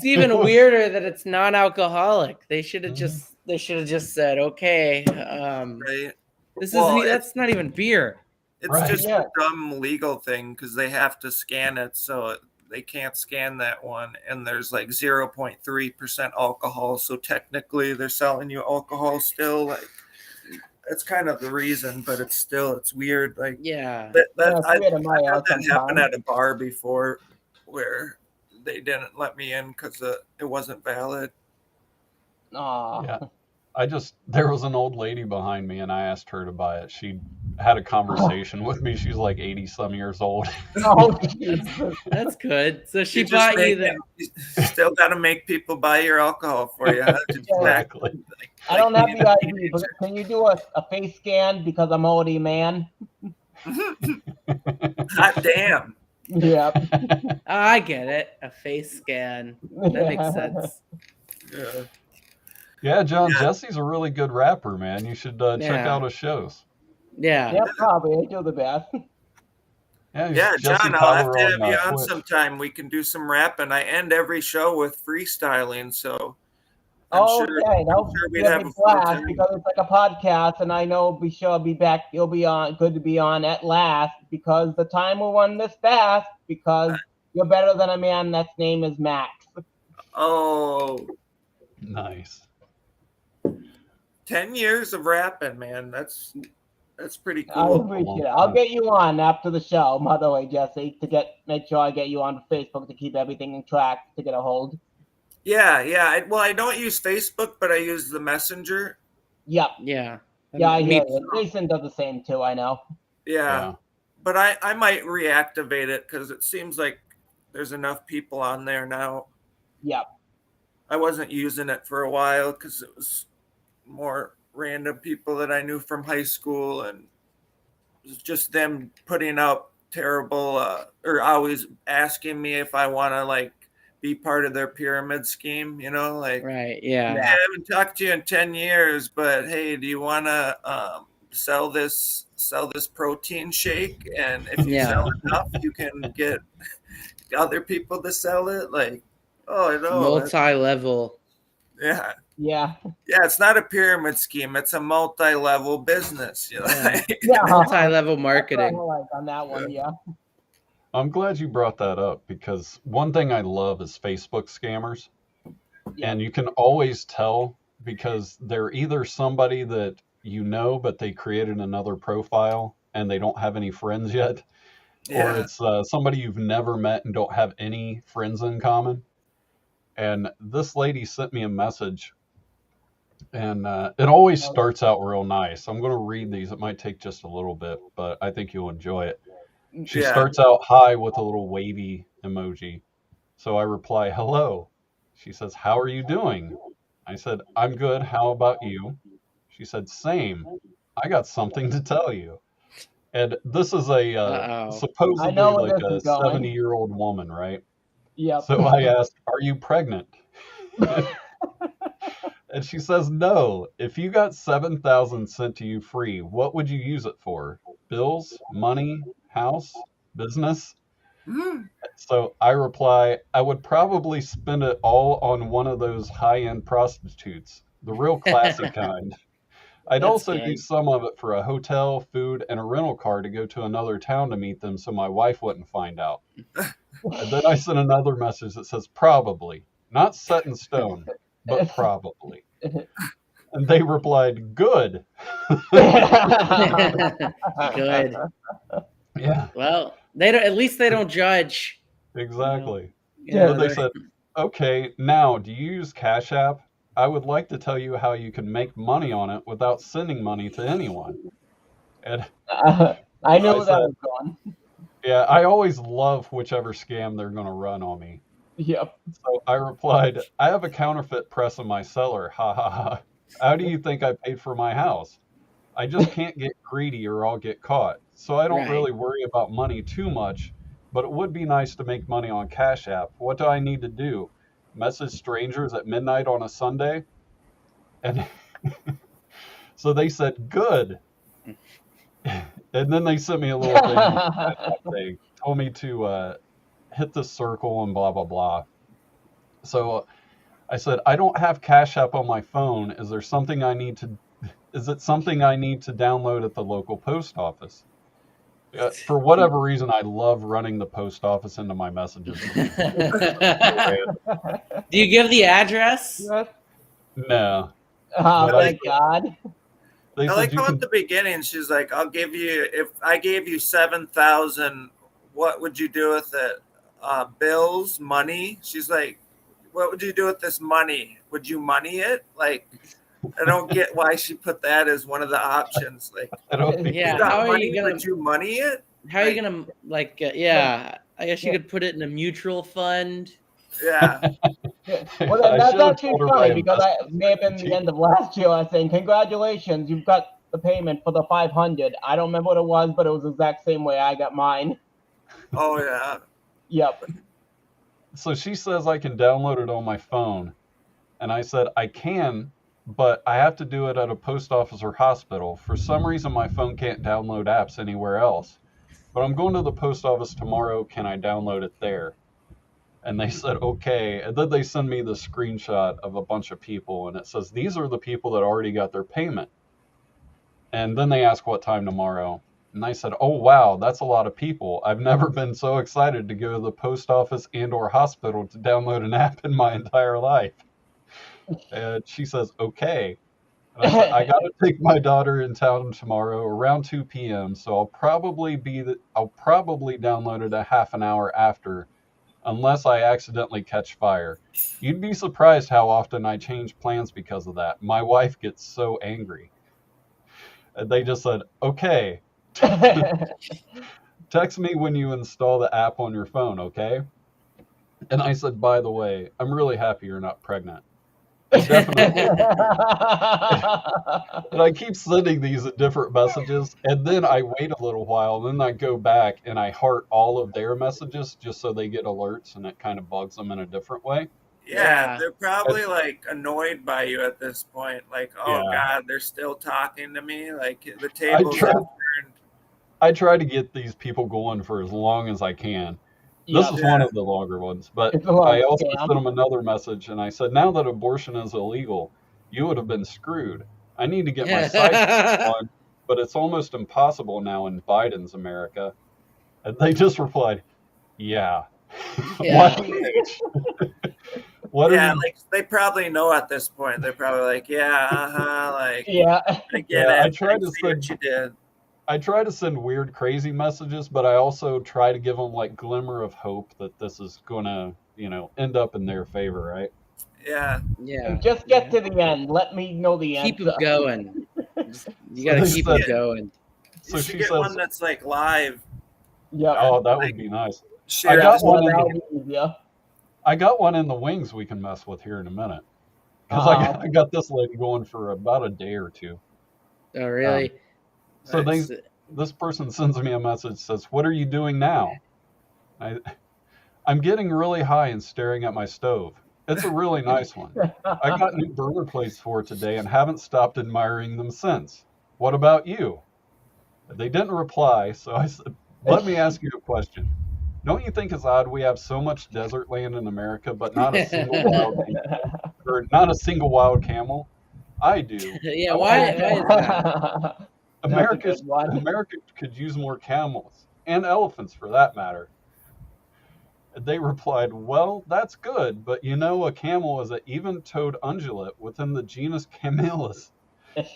even It was- weirder that it's non-alcoholic. They should have Mhm. just said, okay, Right. this Well, isn't that's not even beer. It's Right. just Yeah. a dumb legal thing because they have to scan it, so they can't scan that one. And there's like 0.3% alcohol, so technically they're selling you alcohol still. Like that's kind of the reason, but it's weird. Like Yeah. Yeah, that it's I weird in my had house that happen sometimes. at a bar before, where they didn't let me in because it wasn't valid. Aw. Yeah. There was an old lady behind me and I asked her to buy it. She had a conversation with me. She's like 80 some years old. Oh, Jesus. That's good. So she You just bought you make the you still got to make people buy your alcohol for you. Huh? Just Yeah. act Exactly. like I don't have you the need a ID, but can you do a face scan because I'm already a man? hot damn. Yep. Oh, I get it. A face scan. That makes sense. Yeah. Yeah, John, Yeah. Jesse's a really good rapper, man. You should check Yeah. out his shows. Yeah. Yep, probably. I do the best. Yeah, he's Yeah, Jesse John, I'll have Tyler to have you on Twitch. sometime. We can do some rapping. I end every show with freestyling, so I'm sure That'll we'd be a have big a full blast time. because it's like a podcast, and I know be sure I'll be back. You'll be on. Good to be on at last because the time will run this fast because you're better than a man that's name is Max. Oh, Nice. 10 years of rapping, man. That's pretty I cool. appreciate it. I'll get you on after the show, by the way, Jesse, to make sure I get you on Facebook to keep everything in track to get a hold. Yeah. I don't use Facebook, but I use the Messenger. Yep. Yeah. Yeah, I Me hear you. Jason does the same too. I know. Yeah. But I might reactivate it because it seems like there's enough people on there now. Yep. I wasn't using it for a while because it was more random people that I knew from high school, and it was just them putting up terrible or always asking me if I want to like be part of their pyramid scheme, like Right. Yeah. I haven't talked to you in 10 years, but hey, do you want to sell this protein shake, and if you Yeah. sell enough, you can get other people to sell it. Like, oh no, Multi-level. yeah. Yeah. Yeah, it's not a pyramid scheme. It's a multi-level business. You know? Yeah. Yeah. Multi-level That's what I marketing. like on that one. Yeah. I'm glad you brought that up because one thing I love is Facebook scammers. Yeah. And you can always tell because they're either somebody that you know, but they created another profile and they don't have any friends yet, or Yeah. it's somebody you've never met and don't have any friends in common. And this lady sent me a message, and it always starts out real nice. I'm going to read these. It might take just a little bit, but I think you'll enjoy it. She Yeah. starts out hi with a little wavy emoji. So I reply, hello. She says, how are you doing? I said, I'm good. How about you? She said, same. I got something to tell you. And this is a Uh-oh. supposedly I know where like this a is going. 70-year-old woman, right? Yep. So I asked, are you pregnant? And she says, no. If you got 7,000 sent to you free, what would you use it for? Bills, money, house, business? Mm. So I reply, I would probably spend it all on one of those high-end prostitutes, the real classy kind. I'd That's also good. use some of it for a hotel, food, and a rental car to go to another town to meet them so my wife wouldn't find out. And then I sent another message that says, probably. Not set in stone, but probably. And they replied, good. Good. Yeah, Well, they don't. At least they don't judge. exactly. You know, Then they they're- said, okay, now, do you use Cash App? I would like to tell you how you can make money on it without sending money to anyone. And I knew I that said- was going. yeah, I always love whichever scam they're going to run on me. Yep. So I replied, I have a counterfeit press in my cellar. Ha ha ha. How do you think I paid for my house? I just can't get greedy or I'll get caught. So I don't Right. really worry about money too much, but it would be nice to make money on Cash App. What do I need to do? Message strangers at midnight on a Sunday? And so they said, good. And then they sent me a little thing. They told me to hit the circle and blah, blah, blah. So I said, I don't have Cash App on my phone. Is it something I need to download at the local post office? For whatever reason, I love running the post office into my messages. Do you give the address? Yes. No. Oh, But I- thank God. They I said like you how can, at the beginning she's like, "I'll give you if I gave you 7,000, what would you do with it? Bills, money." She's like, "What would you do with this money? Would you money it?" Like, I don't get why she put that as one of the options. Like, I don't think Yeah, you got how are money, you gonna- would you money it? How are you gonna yeah? I guess you Yeah. could put it in a mutual fund. Yeah, Well, I that's should have actually told her funny my because I investment may have been the strategy. end of last year. I was saying, congratulations, you've got the payment for the 500. I don't remember what it was, but it was the exact same way I got mine. oh yeah. Yep. So she says I can download it on my phone. And I said, I can, but I have to do it at a post office or hospital. For some reason, my phone can't download apps anywhere else. But I'm going to the post office tomorrow. Can I download it there? And they said, okay. And then they send me the screenshot of a bunch of people. And it says, these are the people that already got their payment. And then they ask what time tomorrow. And I said, oh, wow, that's a lot of people. I've never been so excited to go to the post office and or hospital to download an app in my entire life. And she says, okay. And I said, I got to take my daughter in town tomorrow around 2 p.m. So I'll probably download it a half an hour after, unless I accidentally catch fire. You'd be surprised how often I change plans because of that. My wife gets so angry. And they just said, okay, text me when you install the app on your phone, okay? And I said, by the way, I'm really happy you're not pregnant. Definitely. And I keep sending these in different messages, and then I wait a little while, and then I go back and I heart all of their messages just so they get alerts, and it kind of bugs them in a different way. Yeah, they're probably like annoyed by you at this point. Like, oh Yeah. God, they're still talking to me. Like the tables try- have turned. I try to get these people going for as long as I can. This is one of the longer ones, but It's a long I also scam. sent them another message and I said, now that abortion is illegal, you would have been screwed. I need to get my side on, but it's almost impossible now in Biden's America. And they just replied, yeah. Yeah. What are Yeah, you? like they probably know at this point. They're probably like, yeah, like Yeah. I get Yeah, it. I tried to see what send- you did. I try to send weird, crazy messages, but I also try to give them like glimmer of hope that this is gonna, end up in their favor, right? Yeah, Yeah. And just get to the end. Let me know the Keep answer. them going. You So gotta they keep them said- going. So you she should get says, one that's like live. Yep. "Oh, that would be nice." Share got this one with in- That'll be easier. I got one in the wings we can mess with here in a minute. Because I got this lady going for about a day or two. Oh, really? So Nice. this person sends me a message, says, "What are you doing now?" I'm getting really high and staring at my stove. It's a really nice one. I got new burner plates for it today and haven't stopped admiring them since. What about you? They didn't reply, so I said, let me ask you a question. Don't you think it's odd we have so much desert land in America, but not a single wild camel? I do. Yeah, why is that? America good one. could use more camels and elephants for that matter. They replied, well, that's good, but a camel is an even-toed ungulate within the genus Camelus,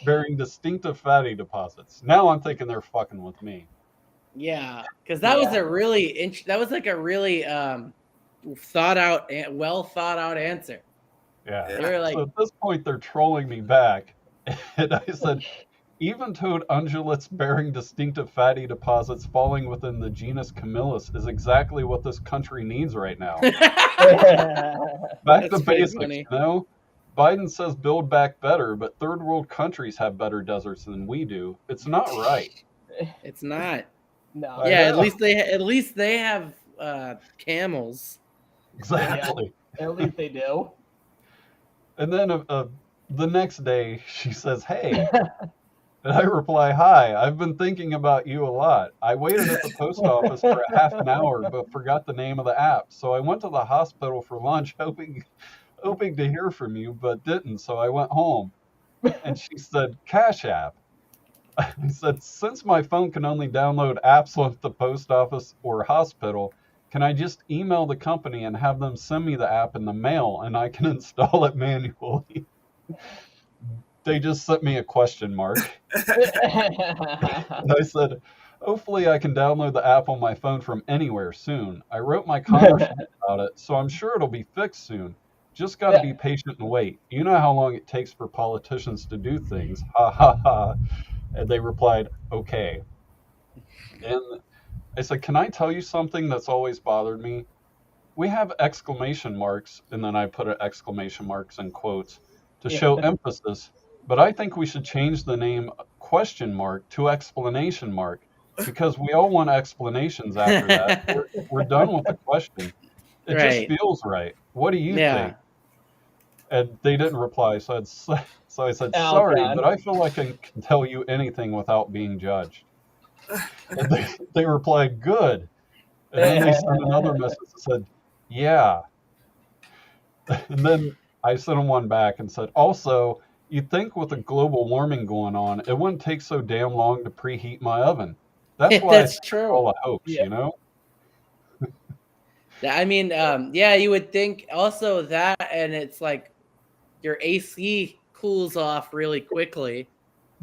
bearing distinctive fatty deposits. Now I'm thinking they're fucking with me. Yeah, because that was a really well thought out answer. Yeah. They were like, So at this point, they're trolling me back. And I said, even-toed ungulates bearing distinctive fatty deposits falling within the genus Camelus is exactly what this country needs right now. Back That's to pretty basics, funny. Biden says build back better, but third world countries have better deserts than we do. It's not right. It's not. No. I Yeah, know. at least they have camels. Exactly. At least they do. And then the next day, she says, hey. And I reply, hi, I've been thinking about you a lot. I waited at the post office for a half an hour, but forgot the name of the app. So I went to the hospital for lunch, hoping to hear from you, but didn't. So I went home. And she said, Cash App. I said, since my phone can only download apps at the post office or hospital, can I just email the company and have them send me the app in the mail and I can install it manually? They just sent me a question mark. And I said, hopefully I can download the app on my phone from anywhere soon. I wrote my congressman about it, so I'm sure it'll be fixed soon. Just got to be patient and wait. You know how long it takes for politicians to do things. Ha ha ha. And they replied, okay. And I said, can I tell you something that's always bothered me? We have exclamation marks, and then I put exclamation marks in quotes to show emphasis. But I think we should change the name question mark to explanation mark because we all want explanations after that. We're done with the question. It just feels right. What do you think? And they didn't reply. So I said, sorry, but I feel like I can tell you anything without being judged. And they replied, good. And then they sent another message that said, yeah. And then I sent them one back and said, also, you'd think with the global warming going on, it wouldn't take so damn long to preheat my oven. That's why That's true. All the hoax, you know? I mean, yeah, you would think also that, and it's like your AC cools off really quickly.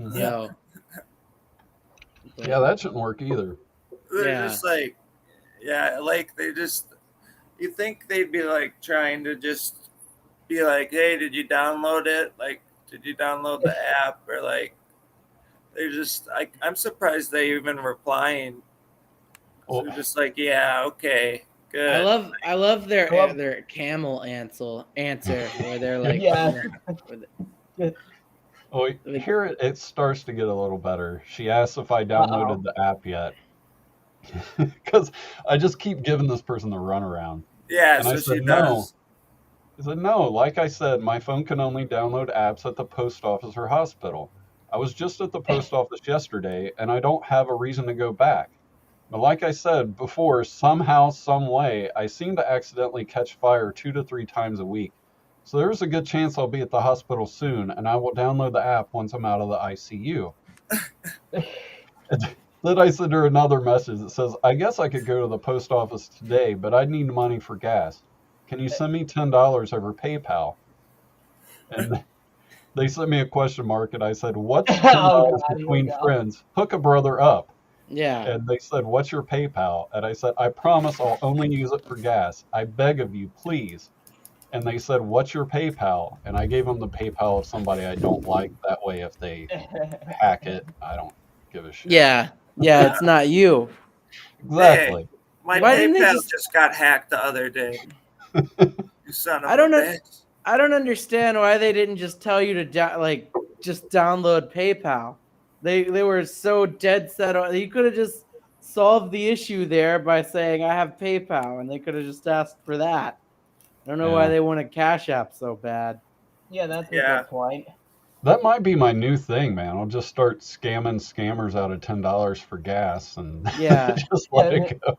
Mhm. So, Yeah, that shouldn't work either. They're just like, you think they'd be like trying to just be like, hey, did you download it? Like, did you download the app? Or like, they're just, I'm surprised they even replying. Well, They're just like, yeah, okay, good. I love their camel answer where they're like, Oh, here it starts to get a little better. She asks if I downloaded the app yet. Because I just keep giving this person the runaround. Yeah, and so I said, she does. He said, no, like I said, my phone can only download apps at the post office or hospital. I was just at the post office yesterday, and I don't have a reason to go back. But like I said before, somehow, some way, I seem to accidentally catch fire 2 to 3 times a week. So there's a good chance I'll be at the hospital soon, and I will download the app once I'm out of the ICU. Then I sent her another message that says, I guess I could go to the post office today, but I need money for gas. Can you send me $10 over PayPal? And they sent me a question mark, and I said, what's $10 Oh, God, here we between go. friends? Hook a brother up. Yeah. And they said, what's your PayPal? And I said, I promise I'll only use it for gas. I beg of you, please. And they said, what's your PayPal? And I gave them the PayPal of somebody I don't like. That way, if they hack it, I don't give a shit. Yeah. Yeah, it's not you. Exactly. My Why didn't they PayPal just- got hacked the other day. You son of I don't a know. bitch. I don't understand why they didn't just tell you to just download PayPal. They were so dead set on. You could have just solved the issue there by saying I have PayPal, and they could have just asked for that. I don't know why Yeah. they wanted Cash App so bad. Yeah, that's a Yeah. good point. That might be my new thing, man. I'll just start scamming scammers out of $10 for gas and Yeah. just let Yeah, it go.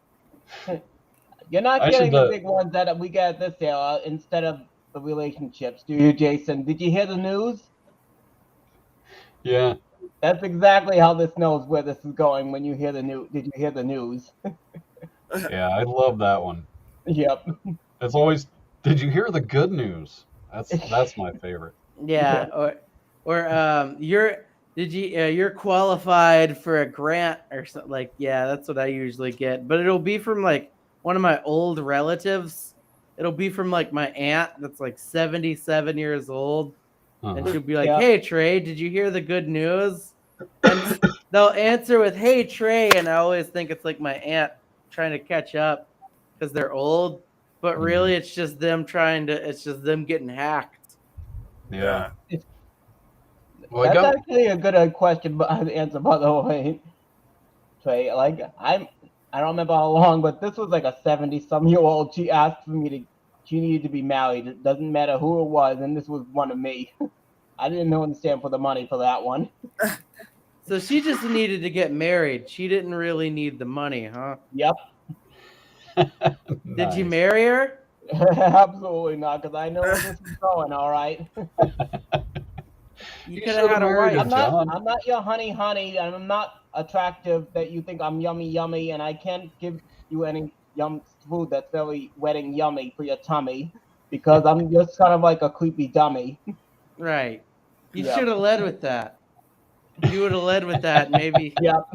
You're not I getting should, the big ones that we get this year instead of the relationships, do you, Jason? Did you hear the news? Yeah. That's exactly how this knows where this is going when you hear the news. Did you hear the news? Yeah, I love that one. Yep. It's always, did you hear the good news? That's my favorite. Yeah. You're qualified for a grant or something. Like, yeah, that's what I usually get. But it'll be from like one of my old relatives. It'll be from like my aunt that's like 77 years old. And Uh-huh. she'll be like, Yeah. hey, Trey, did you hear the good news? And they'll answer with, hey, Trey. And I always think it's like my aunt trying to catch up because they're old. But really, it's just them it's just them getting hacked. Yeah. Well, I That's got, actually a good question answer, by the way. Trey, like I don't remember how long, but this was like a 70-some-year-old. She asked for me to. She needed to be married. It doesn't matter who it was, and this was one of me. I didn't understand for the money for that one. So she just needed to get married. She didn't really need the money, huh? Yep. Did you nice. marry her? Absolutely not, because I know where this is going. All right. You You could have should've had a married wife. her, John. I'm not your honey, and I'm not attractive that you think I'm yummy, and I can't give you any food that's very wet and yummy for your tummy, because I'm just kind of like a creepy dummy. Right. You Yeah. should have led with that. If you would have led with that, maybe. Yep.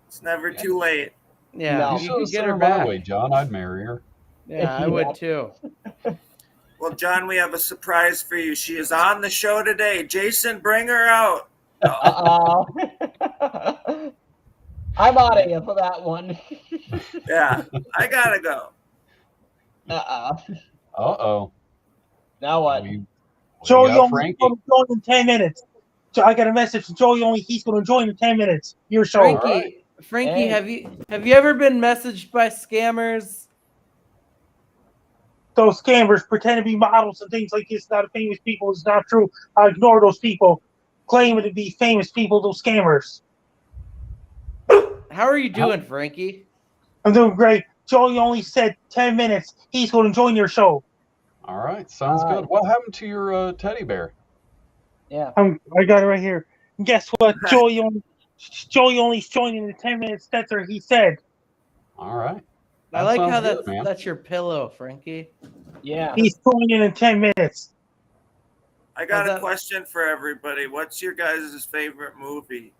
It's never too late. Yeah, No. You you should could have get sent her her my back. way, John. I'd marry her. Yeah, I Yeah. would too. Well, John, we have a surprise for you. She is on the show today. Jason, bring her out. Oh, I'm out of here for that one. yeah, I gotta go. Uh-oh. Now what? We Joey got only Frankie. going to join in 10 minutes. So I got a message from Joey only. He's going to join in 10 minutes. Your show. Frankie, Hey. have you ever been messaged by scammers? Those scammers pretend to be models and things like this. Not famous people. It's not true. I ignore those people. Claiming to be famous people. Those scammers. How are you doing, Frankie? I'm doing great. Joey only said 10 minutes. He's going to join your show. All right. Sounds All good. right. What happened to your teddy bear? Yeah. I got it right here. And guess what? Joey only's joining in 10 minutes. That's what he said. All right. I That like sounds how good, man. that's your pillow, Frankie. Yeah. He's joining in 10 minutes. I got How's a that? question for everybody. What's your guys' favorite movie?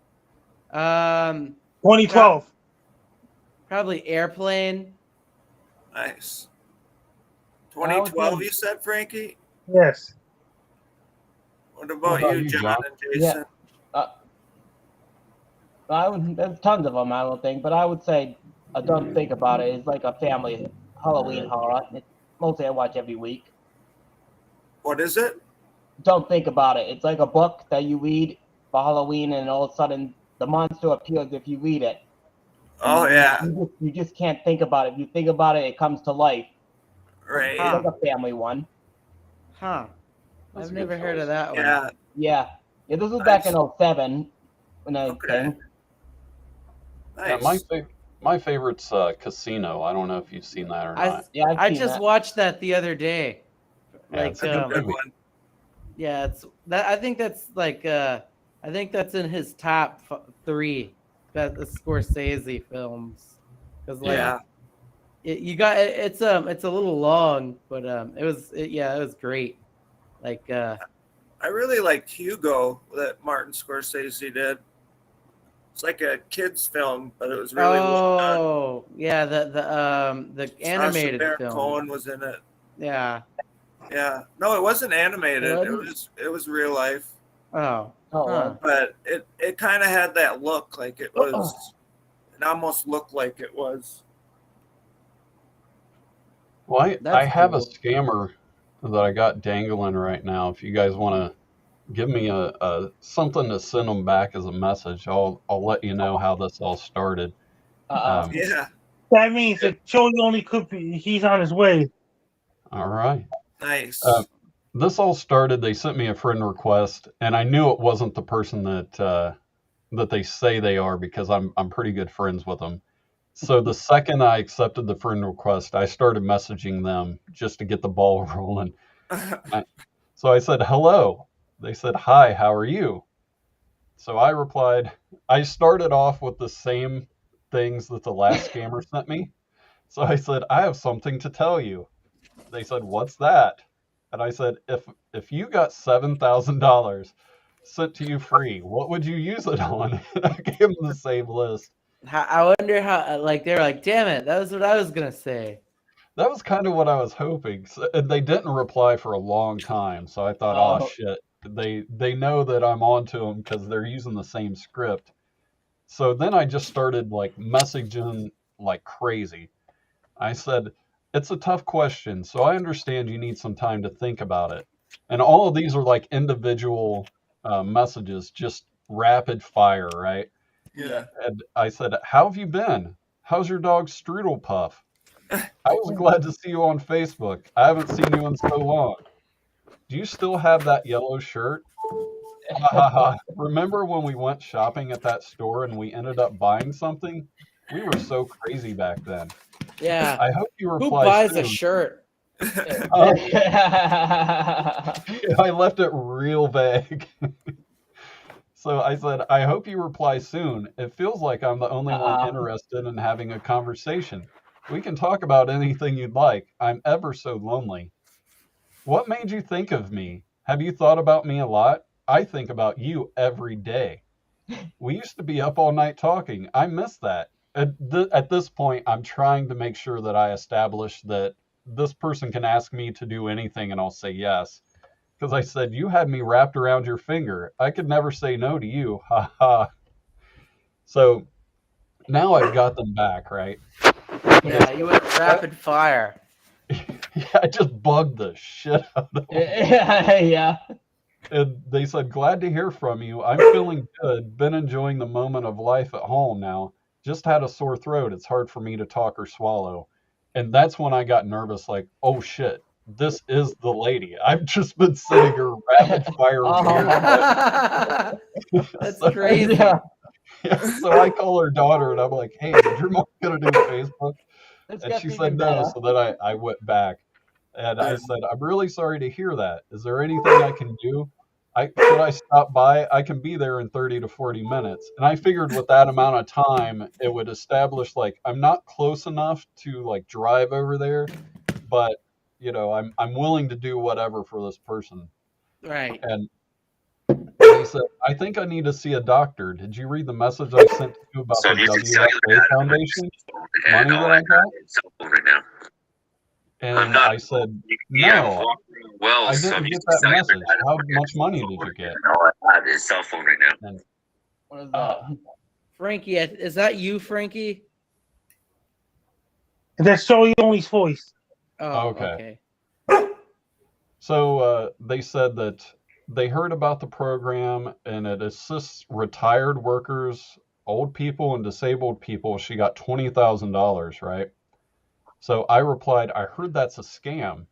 2012. Probably Airplane. Nice. was 2012, good. you said, Frankie? Yes. What about, about you, you, John John? and Jason? There's tons of them, I don't think, but I would say Don't Think About It is like a family Halloween horror. Mostly I watch every week. What is it? Don't Think About It. It's like a book that you read for Halloween, and all of a sudden the monster appears if you read it. Oh, yeah. You just can't think about it. If you think about it, it comes to life. Right. It's like a family one. Huh. That's I've a never good heard of choice. that one. Yeah. Yeah. Yeah, this was back in Nice. 07 when I Okay. came. Yeah, Nice. my favorite's Casino. I don't know if you've seen that or not. Yeah, I've I seen just that. watched that the other day. Yeah, Like it's a That's a good good movie. one. yeah, it's that I think that's like I think that's in his top 3 that the Scorsese films. Cuz like Yeah. you got it's a little long, but it was great. Like I really liked Hugo that Martin Scorsese did. It's like a kids film, but it was really well done. oh, yeah, the Sacha animated Baron film. Cohen was in it. Yeah. Yeah. No, it wasn't animated. It wasn't? was real life. Oh. Oh, Huh. But it kind of had that look like it was. It almost looked like it was. Well, I That's have a cool. scammer that I got dangling right now. If you guys want to give me a something to send them back as a message, I'll let you know how this all started. Uh-oh. Yeah. That means that Joey only could be. He's on his way. All right. Nice. This all started. They sent me a friend request, and I knew it wasn't the person that they say they are because I'm pretty good friends with them. So the second I accepted the friend request, I started messaging them just to get the ball rolling. So I said, hello. They said, hi, how are you? So I replied, I started off with the same things that the last scammer sent me. So I said, I have something to tell you. They said, what's that? And I said, if you got $7,000 sent to you free, what would you use it on? And I gave them the same list. I wonder how like they're like, damn it, that was what I was gonna say. That was kind of what I was hoping. And they didn't reply for a long time. So I thought, oh shit, they know that I'm onto them because they're using the same script. So then I just started like messaging like crazy. I said, it's a tough question, so I understand you need some time to think about it. And all of these are like individual messages, just rapid fire, right? Yeah. And I said, how have you been? How's your dog Strudel Puff? I was glad to see you on Facebook. I haven't seen you in so long. Do you still have that yellow shirt? Ha ha ha. Remember when we went shopping at that store and we ended up buying something? We were so crazy back then. Yeah. I hope you Who reply buys soon. a shirt? I left it real vague. So I said, I hope you reply soon. It feels like I'm the only one interested in having a conversation. We can talk about anything you'd like. I'm ever so lonely. What made you think of me? Have you thought about me a lot? I think about you every day. We used to be up all night talking. I miss that. At this point, I'm trying to make sure that I establish that this person can ask me to do anything and I'll say yes. Because I said, you had me wrapped around your finger. I could never say no to you. Ha ha. So now I've got them back, right? Yeah, you went rapid fire. Yeah, I just bugged the shit out of them. Yeah. And they said, glad to hear from you. I'm feeling good. Been enjoying the moment of life at home now. Just had a sore throat. It's hard for me to talk or swallow. And that's when I got nervous, like, oh shit, this is the lady. I've just been sitting here rapid fire. That's So, crazy. Yeah. so I call her daughter and I'm like, hey, did your mom gonna do Facebook? This And gets she even said no. better. So then I went back and I said, I'm really sorry to hear that. Is there anything I can do? Should I stop by? I can be there in 30 to 40 minutes. And I figured with that amount of time, it would establish like I'm not close enough to like drive over there, but you know, I'm willing to do whatever for this person. Right. And they said, I think I need to see a doctor. Did you read the message I sent to you about the WDHC Foundation money that I got? Right now. And I said, no, I didn't get that message. How much money did you get? All I have is cell phone right now. And What is that? Frankie, is that you, Frankie? That's Joey Only's voice. Oh, Okay. okay. so they said that they heard about the program and it assists retired workers, old people, and disabled people. She got $20,000, right? So I replied, I heard that's a scam.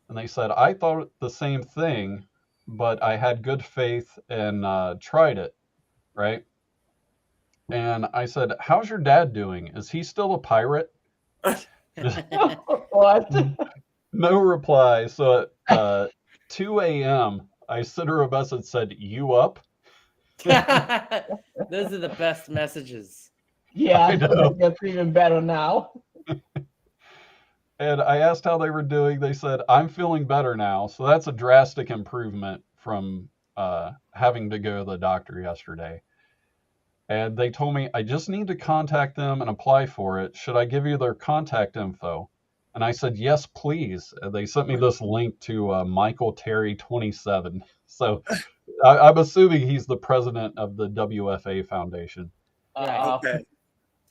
And they said, I thought the same thing, but I had good faith and tried it, right? And I said, how's your dad doing? Is he still a pirate? What? No reply. So at 2 a.m., I sent her a message that said, you up? Those are the best messages. Yeah, I know. that's even better now. And I asked how they were doing. They said, I'm feeling better now. So that's a drastic improvement from having to go to the doctor yesterday. And they told me, I just need to contact them and apply for it. Should I give you their contact info? And I said, yes, please. And they sent me this link to Michael Terry 27. So I'm assuming he's the president of the WFA Foundation. Right. Okay.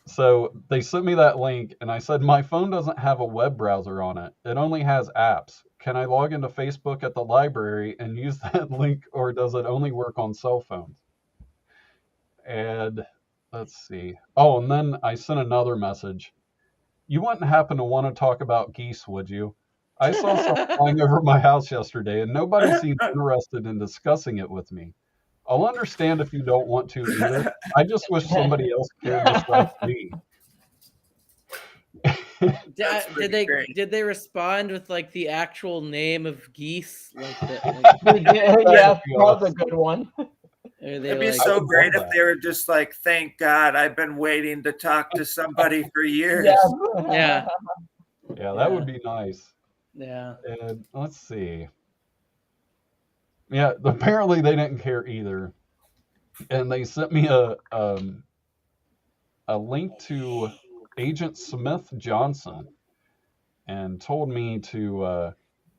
So they sent me that link, and I said, my phone doesn't have a web browser on it. It only has apps. Can I log into Facebook at the library and use that link, or does it only work on cell phones? And let's see. Oh, and then I sent another message. You wouldn't happen to want to talk about geese, would you? I saw some flying over my house yesterday, and nobody seemed interested in discussing it with me. I'll understand if you don't want to either. I just wish somebody else cared just like me. That's pretty great. Did they respond with like the actual name of geese? Like Yeah, that was a good one. It'd be so great if they were just like, thank God, I've been waiting to talk to somebody for years. Yeah. Yeah, that would be nice. Yeah. And let's see. Yeah, apparently they didn't care either. And they sent me a link to Agent Smith Johnson and told me to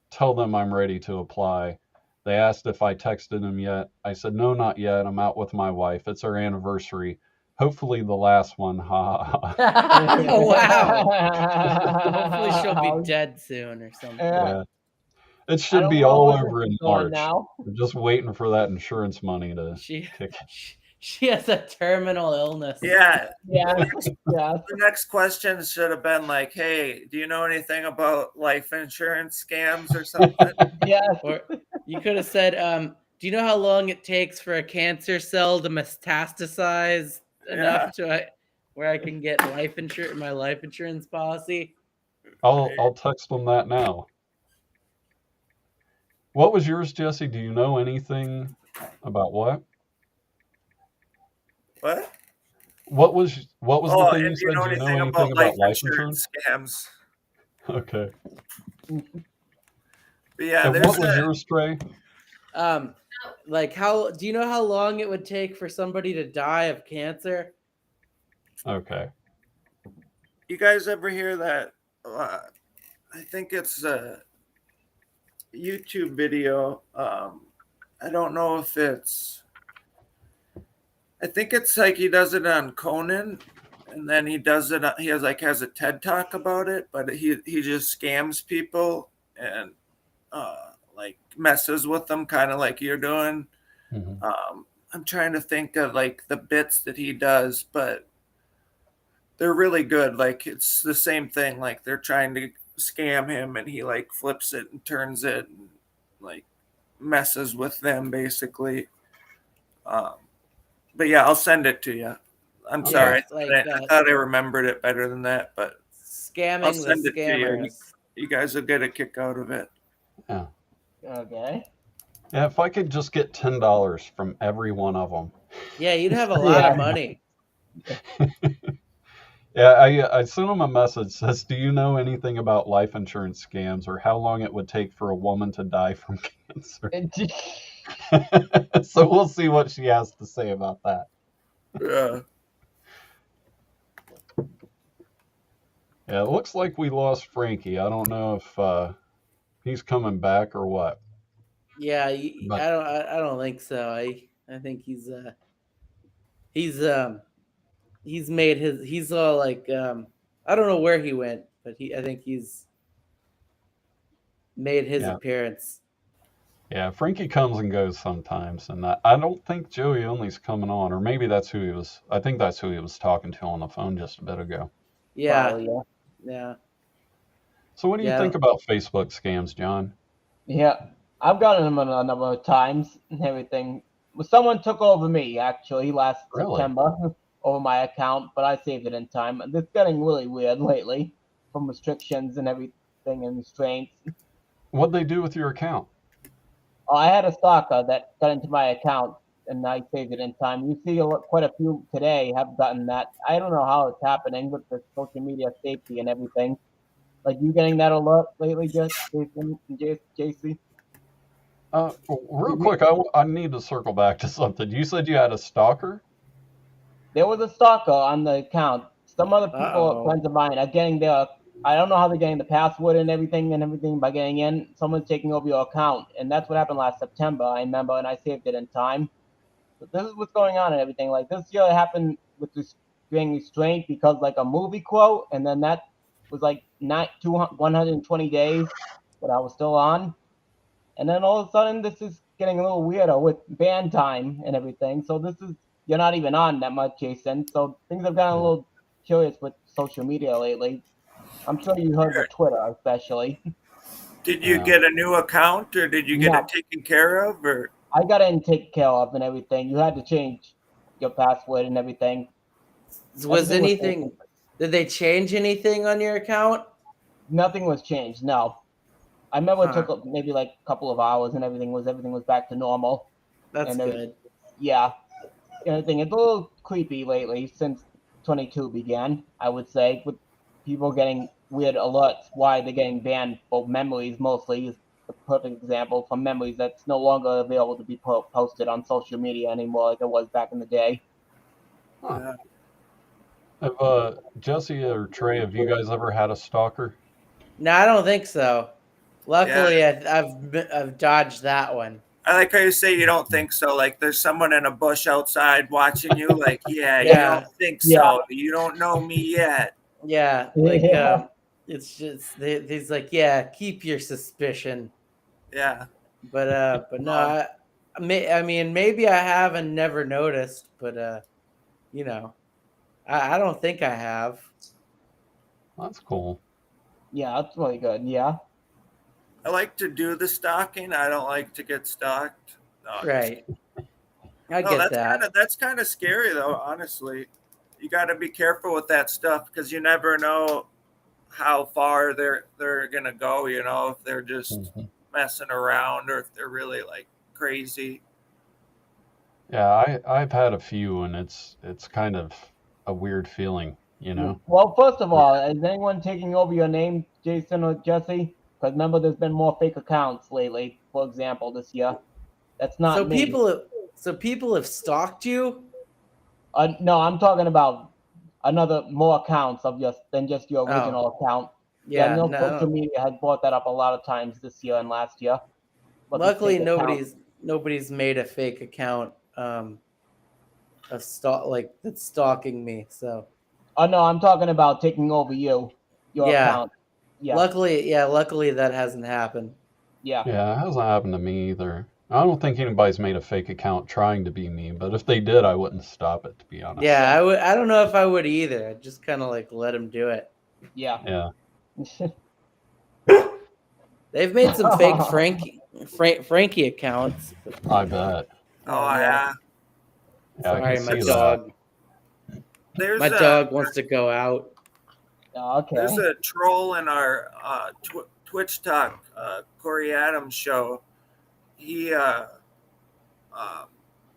tell them I'm ready to apply. They asked if I texted them yet. I said, no, not yet. I'm out with my wife. It's our anniversary. Hopefully the last one. Ha ha ha. Oh, wow. Hopefully she'll be dead soon or something. Yeah. It should be all over in March. We're just waiting for that insurance money to kick. She has a terminal illness. Yeah. Yeah. The next question should have been like, hey, do you know anything about life insurance scams or something? Yeah. Or you could have said, do you know how long it takes for a cancer cell to metastasize enough to where I can get life insurance, my life insurance policy? I'll text them that now. What was yours, Jesse? Do you know anything about what? What? What was the thing you said? Do you know anything about life insurance scams? Okay. But yeah, and what was yours, Trey? Like how do you know how long it would take for somebody to die of cancer? Okay. You guys ever hear that? I think it's a YouTube video. I don't know if it's. I think it's like he does it on Conan, and then he does it. He has a TED Talk about it, but he just scams people and like messes with them, kind of like you're doing. Mm-hmm. I'm trying to think of like the bits that he does, but they're really good. Like it's the same thing. Like they're trying to scam him, and he like flips it and turns it, and like messes with them basically. But yeah, I'll send it to you. I'm sorry. I thought I remembered it better than that, but scamming I'll send the it to you. scammers. You guys will get a kick out of it. Yeah. Okay. Yeah, if I could just get $10 from every one of them. Yeah, you'd have a lot of money. Yeah, I sent him a message says, do you know anything about life insurance scams or how long it would take for a woman to die from cancer? So we'll see what she has to say about that. Yeah. Yeah, it looks like we lost Frankie. I don't know if he's coming back or what. Yeah, I don't think so. I think he's made his. He's all like I don't know where he went, but I think he's made his appearance. Yeah, Frankie comes and goes sometimes, and I don't think Joey Only's coming on, or maybe that's who he was. I think that's who he was talking to on the phone just a bit ago. Yeah, yeah. So what do you Yeah. think about Facebook scams, John? Yeah, I've gotten them a number of times and everything. Well, someone took over me actually last Really? September over my account, but I saved it in time. It's getting really weird lately from restrictions and everything and restraints. What'd they do with your account? I had a stalker that got into my account and I saved it in time. You see quite a few today have gotten that. I don't know how it's happening with the social media safety and everything. Like you getting that alert lately, Jason and JC? Real quick, I need to circle back to something. You said you had a stalker? There was a stalker on the account. Some other people, Uh-oh. friends of mine, are getting their. I don't know how they're getting the password and everything by getting in. Someone's taking over your account, and that's what happened last September. I remember, and I saved it in time. But this is what's going on and everything. Like this year, it happened with this being restrained because like a movie quote, and then that was like not 120 days that I was still on. And then all of a sudden, this is getting a little weirder with ban time and everything. So this is you're not even on that much, Jason. So things have gotten a little curious with social media lately. I'm sure you heard with Twitter, especially. Did you Yeah. get a new account or did you get No, it taken care of? Or I got it taken care of and everything. You had to change your password and everything. Was Everything was anything? Did they change anything on your account? nothing was changed. No, I remember it Huh. took maybe like a couple of hours and everything was back to normal. That's And good. yeah, anything. It's a little creepy lately since 22 began, I would say, with people getting weird alerts why they're getting banned for memories mostly is the perfect example for memories that's no longer available to be posted on social media anymore like it was back in the day. Huh. Have Jesse or Trey, have you guys ever had a stalker? No, I don't think so. yeah, Luckily, I've dodged that one. I like how you say you don't think so. Like there's someone in a bush outside watching you. Like, yeah, you Yeah, don't think Yeah. so. You don't know me yet. yeah. Like Yeah. it's just he's like, yeah, keep your suspicion. Yeah. But no, I mean, maybe I have and never noticed, but you know, I don't think I have. That's cool. Yeah, that's really good. Yeah. I like to do the stalking. I don't like to get stalked. No, I'm just Right. I no, get that. that's kind of scary though. Honestly, you got to be careful with that stuff because you never know how far they're gonna go. You know, if they're just Mhm. messing around or if they're really like crazy. Yeah, I've had a few, and it's kind of a weird feeling, you know. Well, first of all, is anyone taking over your name, Jason or Jesse? Because remember, there's been more fake accounts lately. For example, this year. That's not So me. people have stalked you. No, I'm talking about another more accounts of just than just your Oh, original account. Yeah, yeah. no, No, I social don't. media has brought that up a lot of times this year and last year. But this Luckily, fake account. nobody's made a fake account. That's stalking me. So Oh no, I'm talking about taking over your yeah. account. Yeah, Luckily that hasn't happened. yeah. Yeah, it hasn't happened to me either. I don't think anybody's made a fake account trying to be me, but if they did, I wouldn't stop it, to be honest. Yeah, I would. I don't know if I would either. I'd just kind of like let him do it. Yeah. Yeah. They've made some fake Frankie accounts. I bet. Oh yeah. yeah. Yeah, I Sorry, can my see dog. There's My dog wants to go out. there's Okay. a troll in our Twitch Talk Corey Adams show. He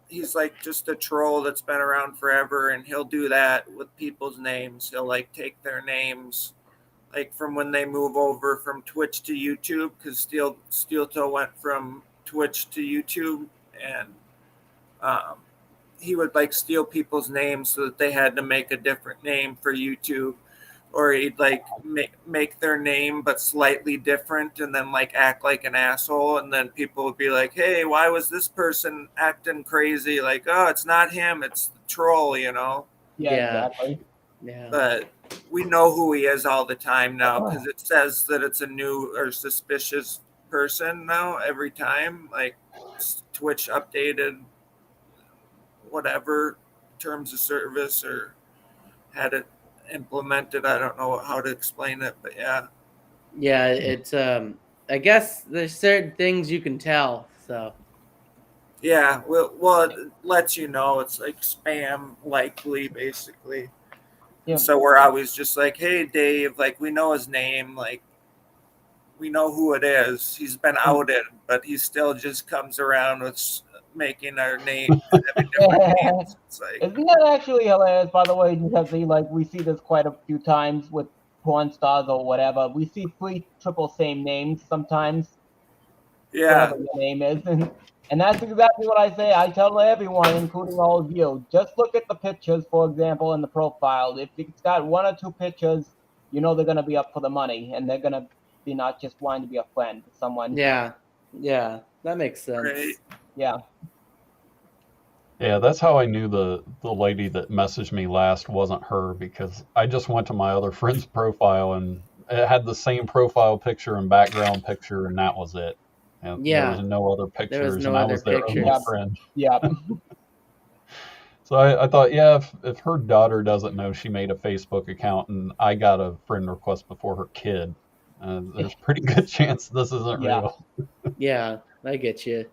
he's like just a troll that's been around forever, and he'll do that with people's names. He'll like take their names, like from when they move over from Twitch to YouTube, because Steel Toe went from Twitch to YouTube, and um, he would like steal people's names so that they had to make a different name for YouTube, or he'd like make their name but slightly different and then like act like an asshole, and then people would be like, hey, why was this person acting crazy? Like, oh, it's not him, it's the troll, you know. Yeah, Yeah. exactly. Yeah. But we know who he is all the time now because it says that it's a new or suspicious person now every time, like Twitch updated whatever terms of service or had it implemented. I don't know how to explain it, but yeah. Yeah, it's I guess there's certain things you can tell. So Yeah, well, it lets you know it's like spam likely, basically. And Yeah. so we're always just like, hey, Dave, like we know his name, like we know who it is. He's been outed, but he still just comes around with making our name, having different names. It's like, Isn't that actually hilarious, by the way? Because we see this quite a few times with porn stars or whatever. We see three triple same names sometimes, yeah, whatever your name is, and that's exactly what I say. I tell everyone, including all of you, just look at the pictures, for example, in the profile. If it's got one or two pictures, you know they're gonna be up for the money, and they're gonna be not just wanting to be a friend to someone. yeah, that makes sense. right. Yeah. Yeah, that's how I knew the lady that messaged me last wasn't her, because I just went to my other friend's profile and it had the same profile picture and background picture, and that was it. And there was Yeah, no other there was pictures, no and I other was their only Yeah. pictures. friend. Yeah. So I thought, yeah, if her daughter doesn't know she made a Facebook account and I got a friend request before her kid, there's a pretty good chance this isn't Yeah. real. Yeah, I get you.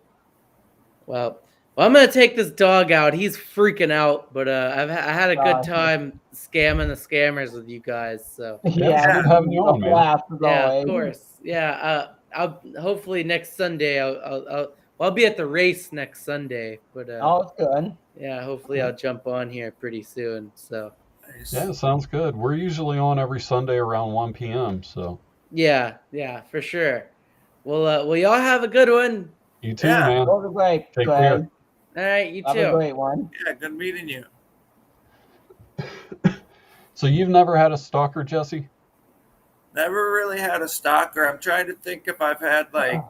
Well, I'm gonna take this dog out. He's freaking out, but I had a good time scamming the scammers with you guys. So Yeah, it's Yeah. good having you A on, man. blast as yeah, of always. course. Yeah, I'll hopefully next Sunday. I'll be at the race next Sunday, but Oh, it's good. yeah, hopefully I'll jump on here pretty soon. So Nice. Yeah, sounds good. We're usually on every Sunday around 1 p.m. So yeah, for sure. Well, y'all have a good one. you too, Yeah, man. Those are great, Take Trey. care. All right, you Have a too. great one. yeah, good meeting you. So you've never had a stalker, Jesse? Never really had a stalker. I'm trying to think if I've had like,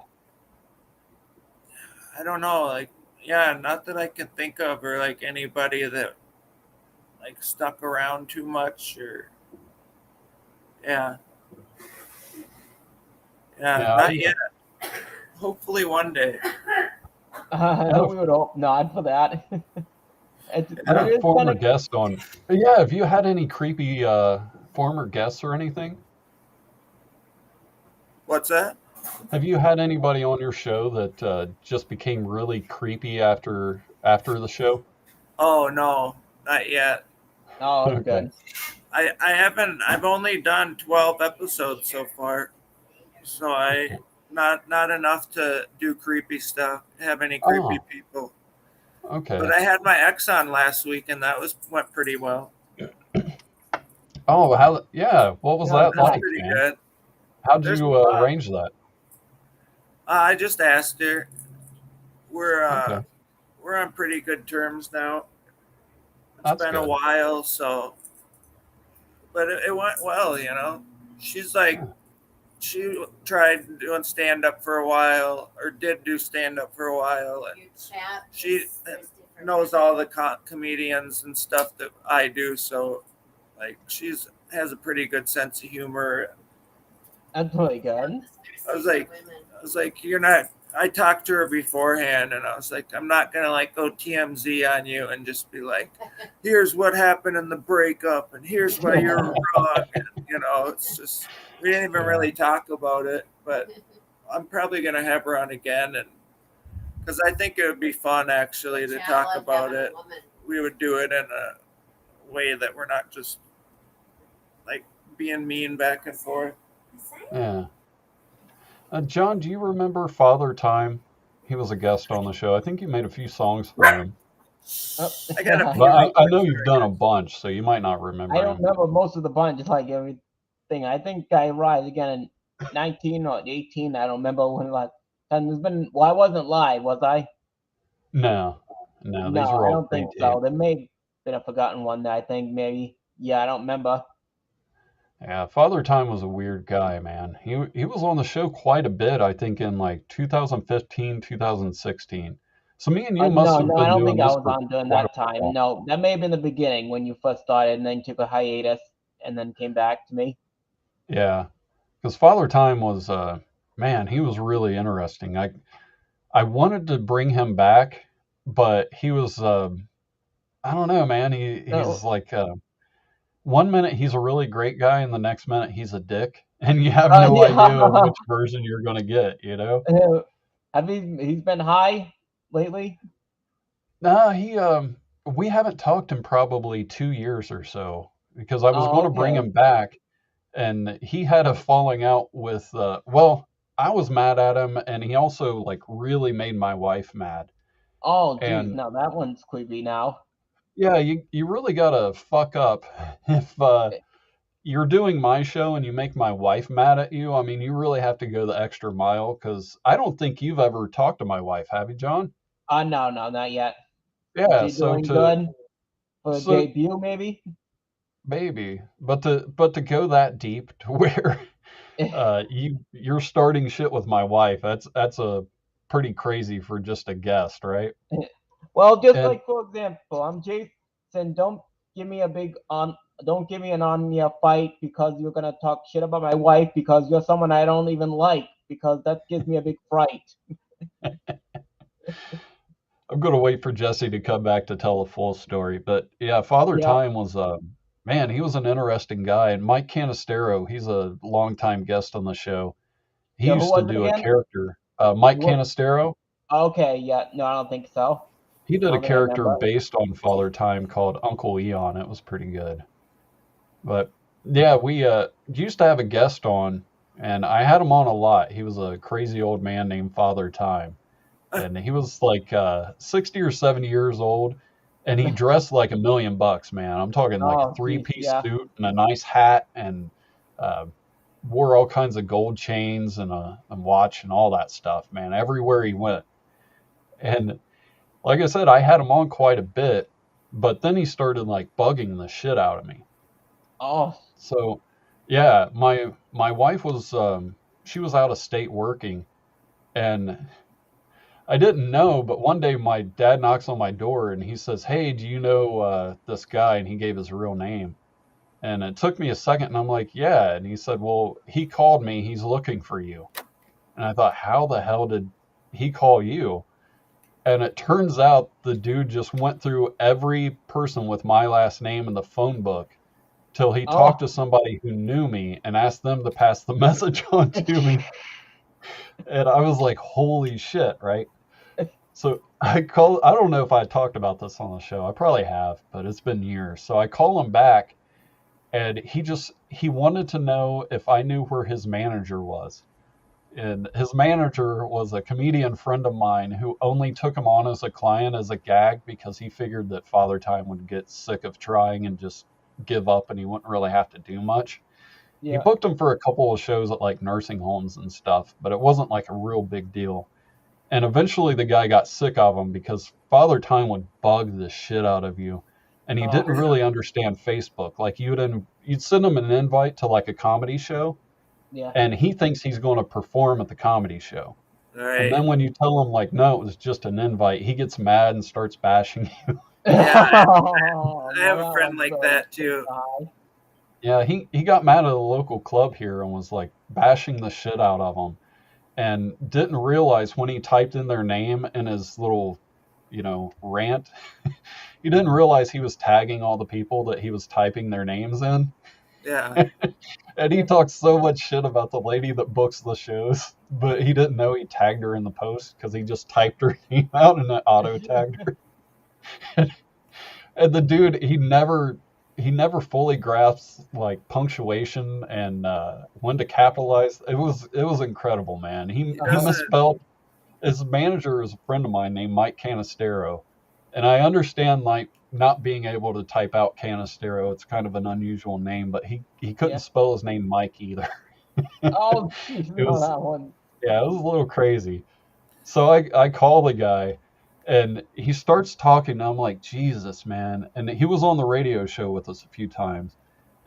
I don't know, like, yeah, not that I can think of, or like anybody that like stuck around too much, or yeah, Yeah, not yet. Hopefully one day. We would hope not for that. I had It a is former kind of guest on. But yeah, have you had any creepy former guests or anything? What's that? Have you had anybody on your show that just became really creepy after the show? Oh no, not yet. oh, it's Okay. good. I haven't. I've only done 12 episodes so far, so Okay. not enough to do creepy stuff. Have any creepy Oh, people? okay. But I had my ex on last week, and that went pretty well. Oh, how? Yeah. What was No, that That's like, pretty man? good. How'd There's you arrange that? I just asked her. Okay, We're on pretty good terms now. It's that's been a good. while, so but it went well, you know. She's like, Yeah. she tried doing stand up for a while, or did do stand up for a while, and she knows all the comedians and stuff that I do, so like has a pretty good sense of humor. That's really good. I was like, you're not. I talked to her beforehand, and I was like, I'm not gonna like go TMZ on you and just be like, here's what happened in the breakup, and here's why you're wrong. And, you know, it's just we didn't even Yeah. really talk about it, but I'm probably gonna have her on again, and because I think it would be fun actually to talk about it. We would do it in a way that we're not just like being mean back and forth. Yeah. John, do you remember Father Time? He was a guest on the show. I think you made a few songs for him. Oh. I got a But few I requests know for you've it. done a bunch, so you might not remember I don't him. remember most of the bunch, like everything. I think I arrived again in 19 or 18. I don't remember when last. And there's been. Well, I wasn't live, was I? No, these No, were I all don't think pre-taped. so. There may have been a forgotten one that I think maybe. Yeah, I don't remember. Yeah, Father Time was a weird guy, man. He was on the show quite a bit, I think, in like 2015, 2016. So me and you must have I been don't doing think I this was for on during quite that a time. while. No, that may have been the beginning when you first started, and then took a hiatus, and then came back to me. Yeah, because Father Time was, man, he was really interesting. I wanted to bring him back, but he was, I don't know, man. He's No, like, one minute he's a really great guy, and the next minute he's a dick. and you have no Yeah. idea which version you're going to get, you know? He's been high lately? No, we haven't talked in probably 2 years or so because I was Oh, going to bring okay. him back, and he had a falling out with, well, I was mad at him, and he also like really made my wife mad. Oh, geez. And Now that one's creepy now. yeah, you really gotta fuck up if you're doing my show and you make my wife mad at you. I mean, you really have to go the extra mile because I don't think you've ever talked to my wife, have you, John? No, not yet. Is Yeah, she doing good for the so debut, maybe? maybe, but to go that deep to where you're starting shit with my wife, that's a pretty crazy for just a guest, right? Well, just And like for example, I'm Jason. Give me a big on. Don't give me an on-air fight because you're gonna talk shit about my wife because you're someone I don't even like because that gives me a big fright. I'm gonna wait for Jesse to come back to tell a full story. But yeah, Father Yeah. Time was man, he was an interesting guy. And Mike Canistero, he's a longtime guest on the show. He Yeah. Who used to was it do a again? character. Mike What? Canistero, Okay. Yeah. No, I don't think so. he I did a don't think I character remember. based on Father Time called Uncle Eon. It was pretty good. But yeah, we used to have a guest on, and I had him on a lot. He was a crazy old man named Father Time, and he was like 60 or 70 years old, and he dressed like $1,000,000, man. I'm talking like a Oh, geez. three-piece Yeah. suit and a nice hat, and uh, wore all kinds of gold chains and a watch and all that stuff, man, everywhere he went. And like I said, I had him on quite a bit, but then he started like bugging the shit out of me. Oh. So, yeah, my wife was she was out of state working, and I didn't know, but one day my dad knocks on my door and he says, "Hey, do you know this guy?" And he gave his real name. And it took me a second, and I'm like, "Yeah." And he said, "Well, he called me. He's looking for you." And I thought, "How the hell did he call you?" And it turns out the dude just went through every person with my last name in the phone book till he talked Oh. to somebody who knew me and asked them to pass the message on to me. And I was like, "Holy shit," right? So I don't know if I talked about this on the show. I probably have, but it's been years. So I call him back, and he wanted to know if I knew where his manager was. And his manager was a comedian friend of mine who only took him on as a client as a gag because he figured that Father Time would get sick of trying and just give up and he wouldn't really have to do much. He Yeah. booked him for a couple of shows at like nursing homes and stuff, but it wasn't like a real big deal. And eventually the guy got sick of him because Father Time would bug the shit out of you. And he Oh. didn't really understand Facebook. Like you'd send him an invite to like a comedy show, Yeah. and he thinks he's going to perform at the comedy show. All And right. then when you tell him like, no, it was just an invite, he gets mad and starts bashing you. Yeah, Oh, I have no, a friend one's like so that too. high. Yeah, he got mad at a local club here and was like bashing the shit out of them, and didn't realize when he typed in their name in his little, rant, he didn't realize he was tagging all the people that he was typing their names in. Yeah. And he talked so much shit about the lady that books the shows, but he didn't know he tagged her in the post because he just typed her name out and it auto tagged her. And the dude, he never fully grasps like punctuation and when to capitalize. It was incredible, man. He doesn't- misspelled. His manager is a friend of mine named Mike Canistero, and I understand like not being able to type out Canistero. It's kind of an unusual name, but he couldn't Yeah. spell his name Mike either. Oh, geez, It no, was that one. Yeah, it was a little crazy. So I call the guy, and he starts talking, and I'm like, Jesus, man. And he was on the radio show with us a few times,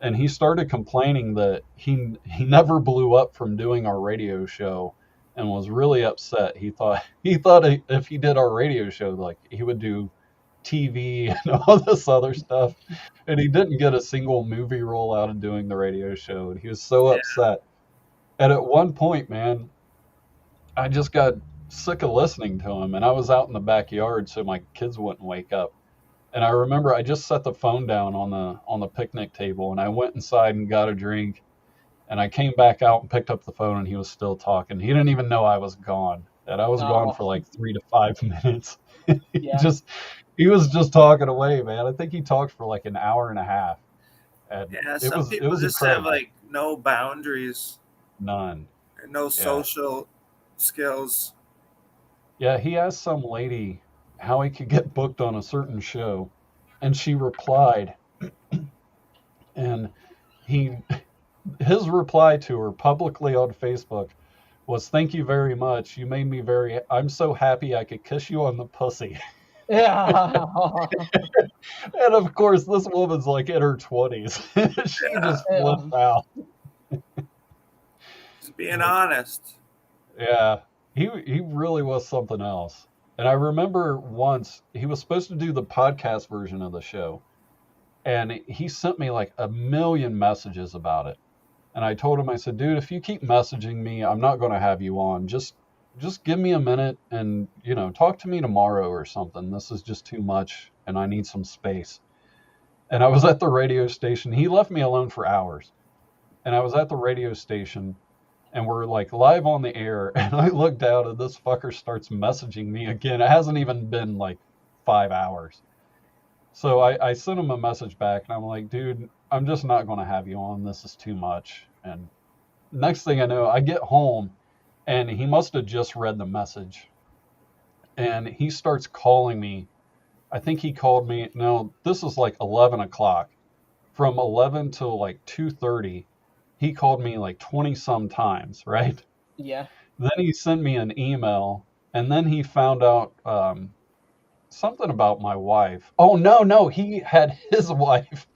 and he started complaining that he never blew up from doing our radio show, and was really upset. He thought if he did our radio show, like he would do TV and all this other stuff, and he didn't get a single movie role out of doing the radio show, and he was so Yeah. upset. And at one point, man, I just got sick of listening to him, and I was out in the backyard so my kids wouldn't wake up. And I remember I just set the phone down on the picnic table, and I went inside and got a drink, And I came back out and picked up the phone, and he was still talking. He didn't even know I was gone, and I was gone for like 3 to 5 minutes. Yeah. He was just talking away, man. I think he talked for like an hour and a half, and Yeah, it some was people just have incredible. like no boundaries, None. no social skills. Yeah, he asked some lady how he could get booked on a certain show, and she replied, and he his reply to her publicly on Facebook was, "Thank you very much. You made me I'm so happy I could kiss you on the pussy." Yeah. And of course, this woman's like in her 20s. She Yeah, just flipped out. just being honest. Yeah, he really was something else. And I remember once he was supposed to do the podcast version of the show, and he sent me like a million messages about it. And I told him, I said, dude, if you keep messaging me, I'm not going to have you on. Just give me a minute and, talk to me tomorrow or something. This is just too much and I need some space. And I was at the radio station. He left me alone for hours. And I was at the radio station and we're like live on the air. And I look down and this fucker starts messaging me again. It hasn't even been like 5 hours. So I sent him a message back and I'm like, dude, I'm just not going to have you on. This is too much. And next thing I know, I get home and he must have just read the message. And he starts calling me. I think he called me. No, this is like 11 o'clock. From 11 till like 2:30, he called me like 20 some times, right? Yeah. Then he sent me an email and then he found out something about my wife. Oh, no, he had his wife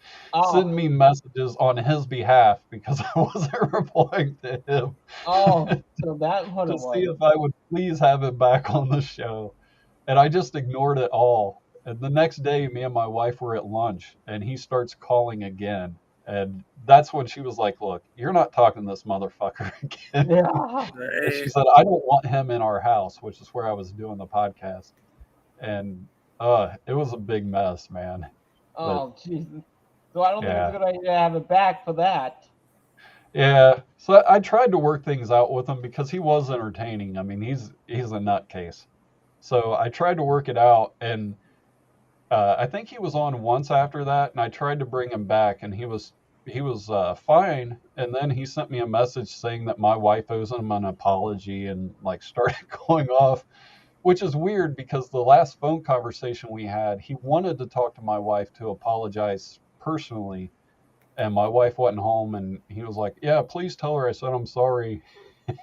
send me messages on his behalf because I wasn't replying to him. Oh, so that's what To it see was. if I would please have him back on the show. And I just ignored it all. And the next day, me and my wife were at lunch and he starts calling again. And that's when she was like, look, you're not talking to this motherfucker again. Yeah. And she Right. said, I don't want him in our house, which is where I was doing the podcast. And it was a big mess, man. Oh, Jesus. So I don't think Yeah. it's a good idea to have it back for that. Yeah. So I tried to work things out with him because he was entertaining. I mean, he's a nutcase. So I tried to work it out, and I think he was on once after that, and I tried to bring him back, and he was fine. And then he sent me a message saying that my wife owes him an apology, and like started going off, which is weird because the last phone conversation we had, he wanted to talk to my wife to apologize personally, and my wife wasn't home, and he was like, "Yeah, please tell her I said I'm sorry."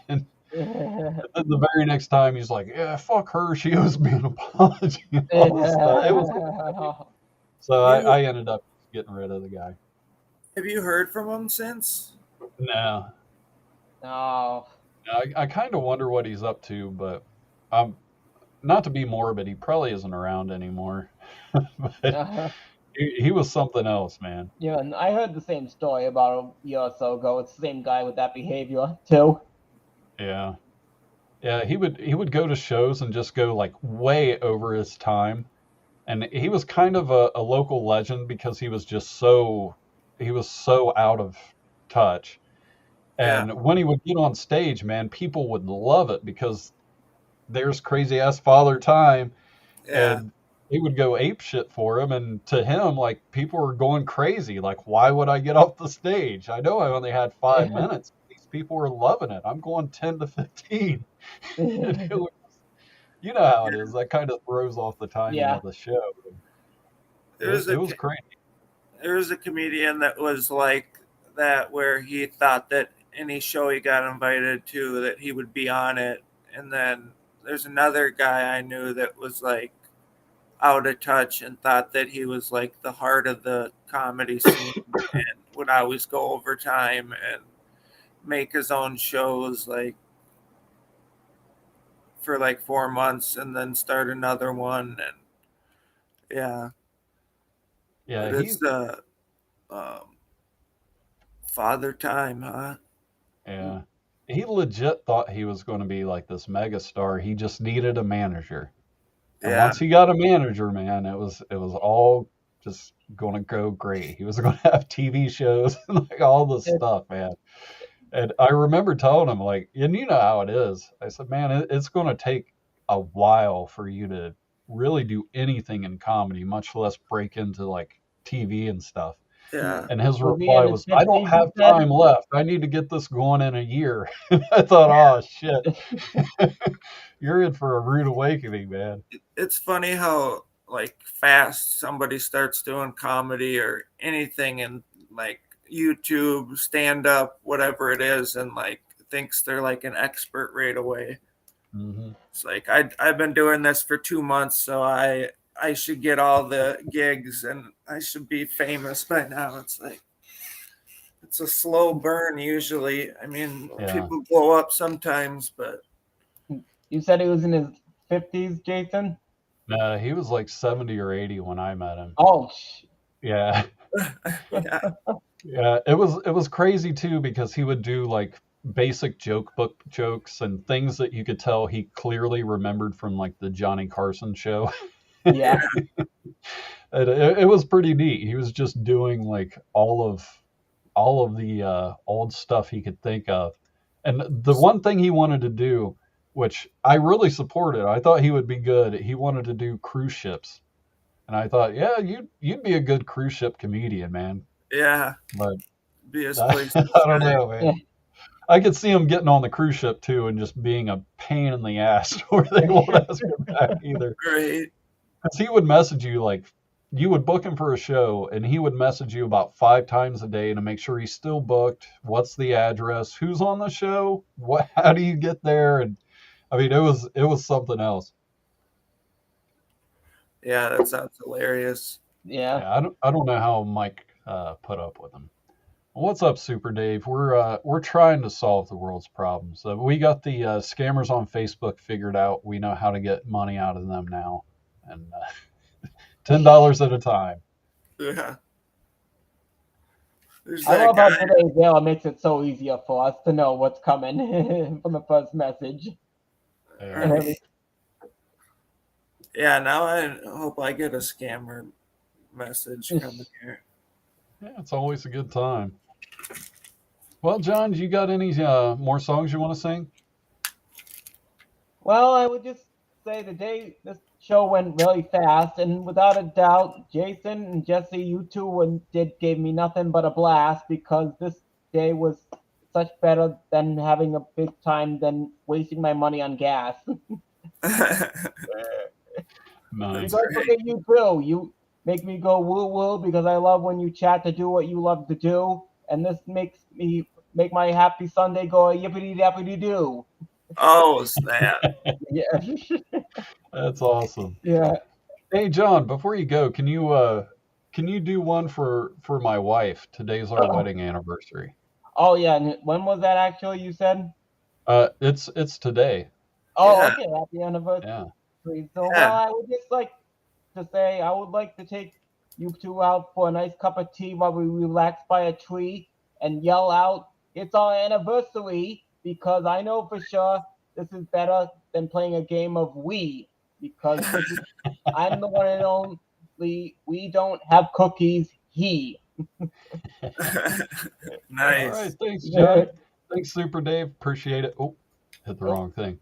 And then the very next time, he's like, "Yeah, fuck her. She owes me an apology." And all this stuff. It was so Have you I ended up getting rid of the guy. have you heard from him since? No, Oh. I kind of wonder what he's up to, but not to be morbid, he probably isn't around anymore. But he was something else, man. Yeah, and I heard the same story about a year or so ago. It's the same guy with that behavior too. Yeah. Yeah, he would go to shows and just go like way over his time. And he was kind of a local legend because he was so out of touch. Yeah. And when he would get on stage, man, people would love it because there's crazy ass Father Time, Yeah. and they would go ape shit for him. And to him, like, people were going crazy. Like, why would I get off the stage? I know I only had 5 minutes. These people were loving it. I'm going 10 to 15. And it was, you know how it is. That kind of throws off the timing Yeah. of the show. There's It was crazy. there was a comedian that was like that where he thought that any show he got invited to that he would be on it. And then there's another guy I knew that was like out of touch and thought that he was like the heart of the comedy scene and would always go overtime and make his own shows like for like 4 months and then start another one. And yeah, Yeah, but it's the Father Time, huh? yeah. He legit thought he was going to be like this mega star. He just needed a manager. And Yeah. once he got a manager, man, it was all just going to go great. He was going to have TV shows and like all this stuff, man. And I remember telling him, like, and you know how it is. I said, man, it's going to take a while for you to really do anything in comedy, much less break into like TV and stuff. Yeah. And his Was he in reply his was, I don't 50s, have you said? time left. I need to get this going in a year. I thought, oh, shit. You're in for a rude awakening, man. It's funny how like fast somebody starts doing comedy or anything in like YouTube, stand up, whatever it is, and like thinks they're like an expert right away. Mm-hmm. It's like I've been doing this for 2 months, so I should get all the gigs and I should be famous by now. It's like it's a slow burn usually. I mean, Yeah. people blow up sometimes, but You said he was in his 50s, Jason? No, he was like 70 or 80 when I met him. Oh, Yeah. yeah. Yeah, it was crazy too because he would do like basic joke book jokes and things that you could tell he clearly remembered from like the Johnny Carson show. yeah. And it was pretty neat. He was just doing like all of the old stuff he could think of. And the one thing he wanted to do, which I really supported, I thought he would be good. He wanted to do cruise ships. And I thought, yeah, you'd be a good cruise ship comedian, man. Yeah. But Be his I place. don't know, man. I could see him getting on the cruise ship too and just being a pain in the ass where they won't ask him back either. Great. Because he would message you like, you would book him for a show and he would message you about 5 times a day to make sure he's still booked. What's the address? Who's on the show? How do you get there? And I mean, it was something else. Yeah, that sounds hilarious. Yeah. Yeah, I don't know how Mike put up with him. What's up, Super Dave? We're trying to solve the world's problems. We got the scammers on Facebook figured out. We know how to get money out of them now, and $10 at a time. Yeah. There's I that love how guy. today's era makes it so easier for us to know what's coming from the first message. Yeah. Right. Yeah, now I hope I get a scammer message coming here. Yeah, it's always a good time. Well, John, you got any more songs you want to sing? Well, I would just say this show went really fast, and without a doubt, Jason and Jesse, you two gave me nothing but a blast because this day was such better than having a big time than wasting my money on gas. Nice. Because look at you too. You make me go woo woo because I love when you chat to do what you love to do, and this makes me make my happy Sunday go yippity dappity doo. Oh, snap. Yeah. That's awesome. Yeah. Hey, John, before you go, can you do one for my wife? Today's our wedding anniversary. Oh yeah. And when was that actually? You said? It's today. Oh, Yeah. okay. Happy anniversary. Yeah. So, Yeah. well, I would just like to say I would like to take you two out for a nice cup of tea while we relax by a tree and yell out, "It's our anniversary!" because I know for sure this is better than playing a game of Wii because I'm the one and only. We don't have cookies. He. Nice. All right, thanks, John. Thanks, Super Dave. Appreciate it. Oh, hit the wrong thing.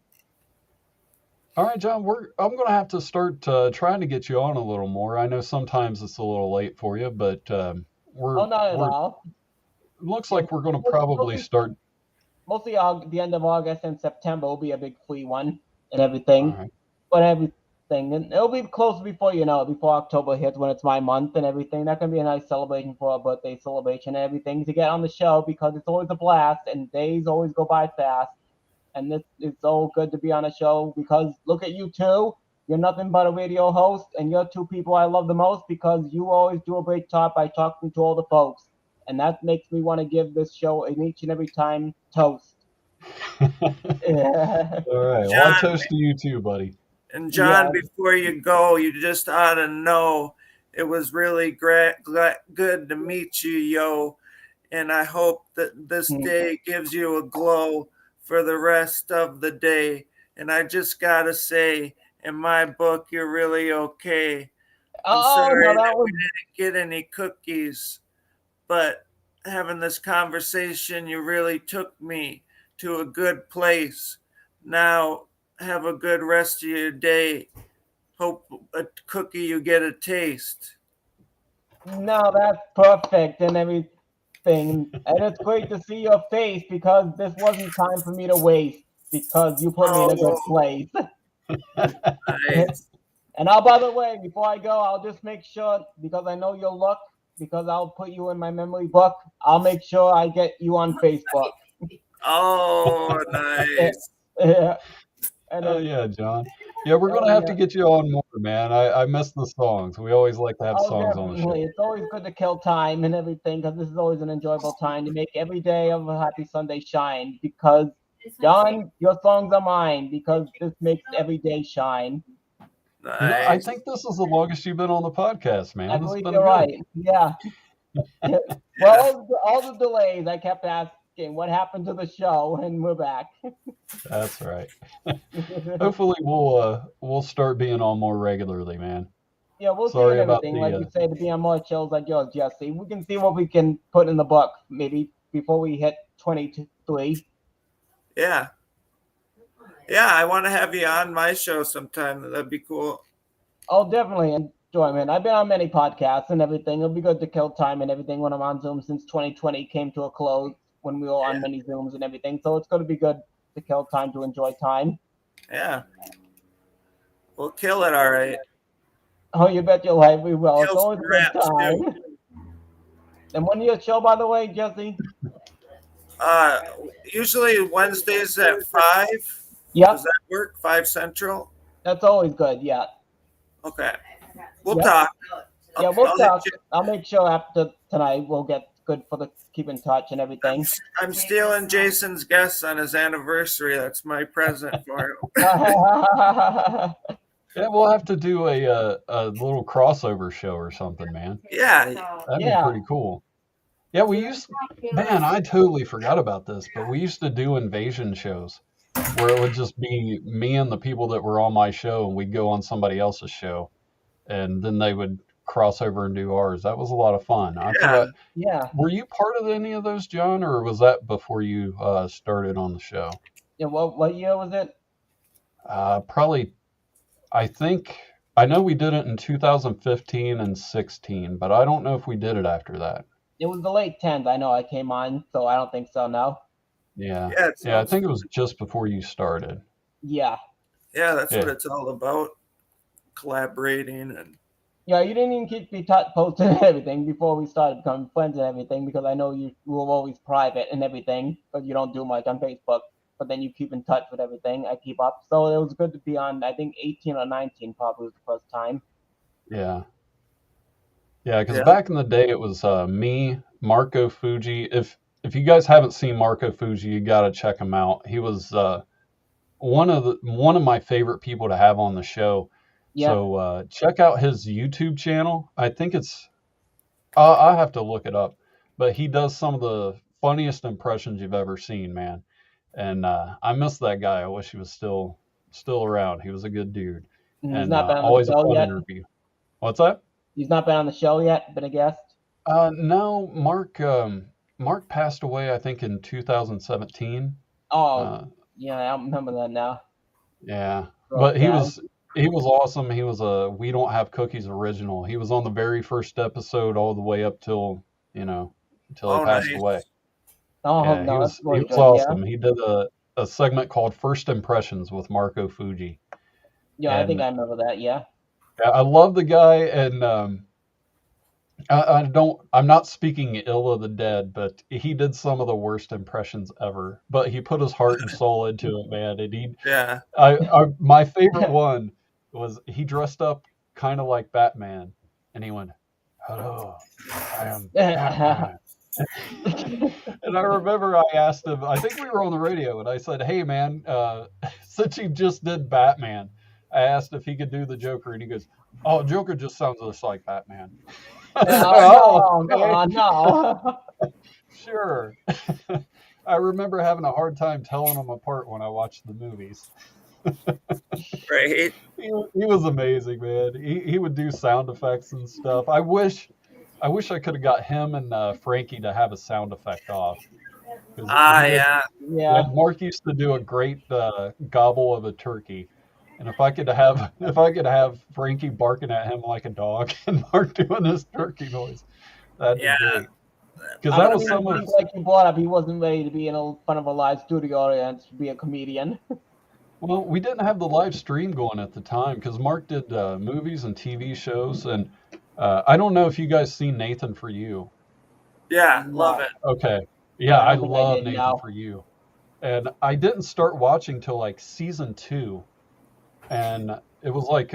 All right, John, I'm going to have to start trying to get you on a little more. I know sometimes it's a little late for you, but we're Oh, not at all. looks like we're going to probably start. Mostly the end of August and September will be a big free one and everything. All right. But everything, and it'll be close before you know it, before October hits when it's my month and everything. That can be a nice celebration for a birthday celebration and everything to get on the show because it's always a blast and days always go by fast. And it's so good to be on a show because look at you two. You're nothing but a radio host, and you're two people I love the most because you always do a great job by talking to all the folks. And that makes me want to give this show an each and every time toast. Yeah. All right. Well, I'll toast to you too, buddy. And John, Yeah. before you go, you just ought to know it was really good to meet you, yo. And I hope that this day gives you a glow for the rest of the day. And I just got to say, in my book, you're really okay. I'm sorry no, that that was we didn't get any cookies, but having this conversation. You really took me to a good place. Now, have a good rest of your day. Hope a cookie you get a taste. No, that's perfect and everything. And it's great to see your face because this wasn't time for me to waste because you put me in a good place. Nice. And by the way, before I go, I'll just make sure, because I know you'll look, because I'll put you in my memory book, I'll make sure I get you on Facebook. Oh, nice. Yeah. And Oh yeah, John. Yeah, we're gonna have to get you on more, man. I miss the songs. We always like to have songs on the show. Definitely. It's always good to kill time and everything because this is always an enjoyable time to make every day of a happy Sunday shine. Because, John, your songs are mine because this makes every day shine. Nice. I think this is the longest you've been on the podcast, man. I This has believe been you're good. right. Yeah. Well, all the delays, I kept asking what happened to the show, and we're back. That's right. Hopefully we'll start being on more regularly, man. Yeah, we'll Sorry see and about everything. the, Like you say, to be on more shows like yours, Jesse. We can see what we can put in the book, maybe before we hit 23. Yeah. Yeah, I want to have you on my show sometime. That'd be cool. Oh, definitely enjoyment. I've been on many podcasts and everything. It'll be good to kill time and everything when I'm on Zoom since 2020 came to a close when we were on many Zooms and everything. So it's going to be good to kill time, to enjoy time. Yeah. We'll kill it, all right. Oh, you bet your life we will. It's Kill always a some good rats, time. too. And when your show, by the way, Jesse? Usually Wednesdays at 5. Yep, Does that work? 5 Central? that's always good. Yeah. Okay. We'll Yep. talk. Yeah, we'll I'll talk. hit you. I'll make sure after tonight we'll get good for the keep in touch and everything. I'm stealing Jason's guests on his anniversary. That's my present for him. Yeah, we'll have to do a little crossover show or something, man. Yeah. That'd Yeah. be pretty cool. Yeah, man, I totally forgot about this, but we used to do invasion shows where it would just be me and the people that were on my show, and we'd go on somebody else's show, and then they would cross over and do ours. That was a lot of fun. I forgot. Yeah. Were you part of any of those, John, or was that before you started on the show? Yeah. What year was it? Probably, I know we did it in 2015 and 16, but I don't know if we did it after that. It was the late 10th. I know I came on, so I don't think so. No. Yeah. Yeah, Yeah, I think it was just before you started. Yeah. Yeah, that's what Yeah. it's all about. Collaborating and Yeah, you didn't even keep me posted and everything before we started becoming friends and everything because I know you were always private and everything, but you don't do much on Facebook. But then you keep in touch with everything. I keep up. So it was good to be on, I think 18 or 19 probably was the first time. Yeah. Yeah, because Yeah. back in the day it was me, Marco Fuji. If you guys haven't seen Marco Fuji, you got to check him out. He was one of my favorite people to have on the show. Yeah. So check out his YouTube channel. I think it's I'll have to look it up, but he does some of the funniest impressions you've ever seen, man. And I miss that guy. I wish he was still around. He was a good dude. He's And not been on always the a show fun yet. interview. What's that? He's not been on the show yet. Been a guest. No, Mark passed away, I think, in 2017. Oh, yeah, I don't remember that now. Yeah, Broke but he down. was awesome. He was a We Don't Have Cookies original. He was on the very first episode all the way up till he passed nice. away. Oh Yeah, no, he that's really was good. awesome. He did a segment called First Impressions with Marco Fuji. Yeah, I think And I remember that. Yeah. I love the guy, and I'm not speaking ill of the dead, but he did some of the worst impressions ever. But he put his heart and soul into it, man. And yeah. my favorite one was he dressed up kind of like Batman, and he went, "Hello, I am Batman." And I remember I asked him, I think we were on the radio, and I said, "Hey, man, since you just did Batman, I asked if he could do the Joker," and he goes, "Oh, Joker just sounds just like Batman." No, okay. no. Sure. I remember having a hard time telling them apart when I watched the movies. Right. He was amazing, man. He would do sound effects and stuff. I wish I wish I could have got him and Frankie to have a sound effect off. 'Cause Ah, he did- yeah. Yeah. Mark used to do a great gobble of a turkey, and if I could have Frankie barking at him like a dog and Mark doing his turkey noise, that'd be Yeah. great. Because I that mean, was some of he's like you brought up, he wasn't ready to be in front of a live studio audience to be a comedian. well, we didn't have the live stream going at the time because Mark did movies and TV shows, and I don't know if you guys seen Nathan For You. Yeah, love it. Okay, yeah, I I don't think I love did, Nathan no. For You, and I didn't start watching till like season 2, and it was like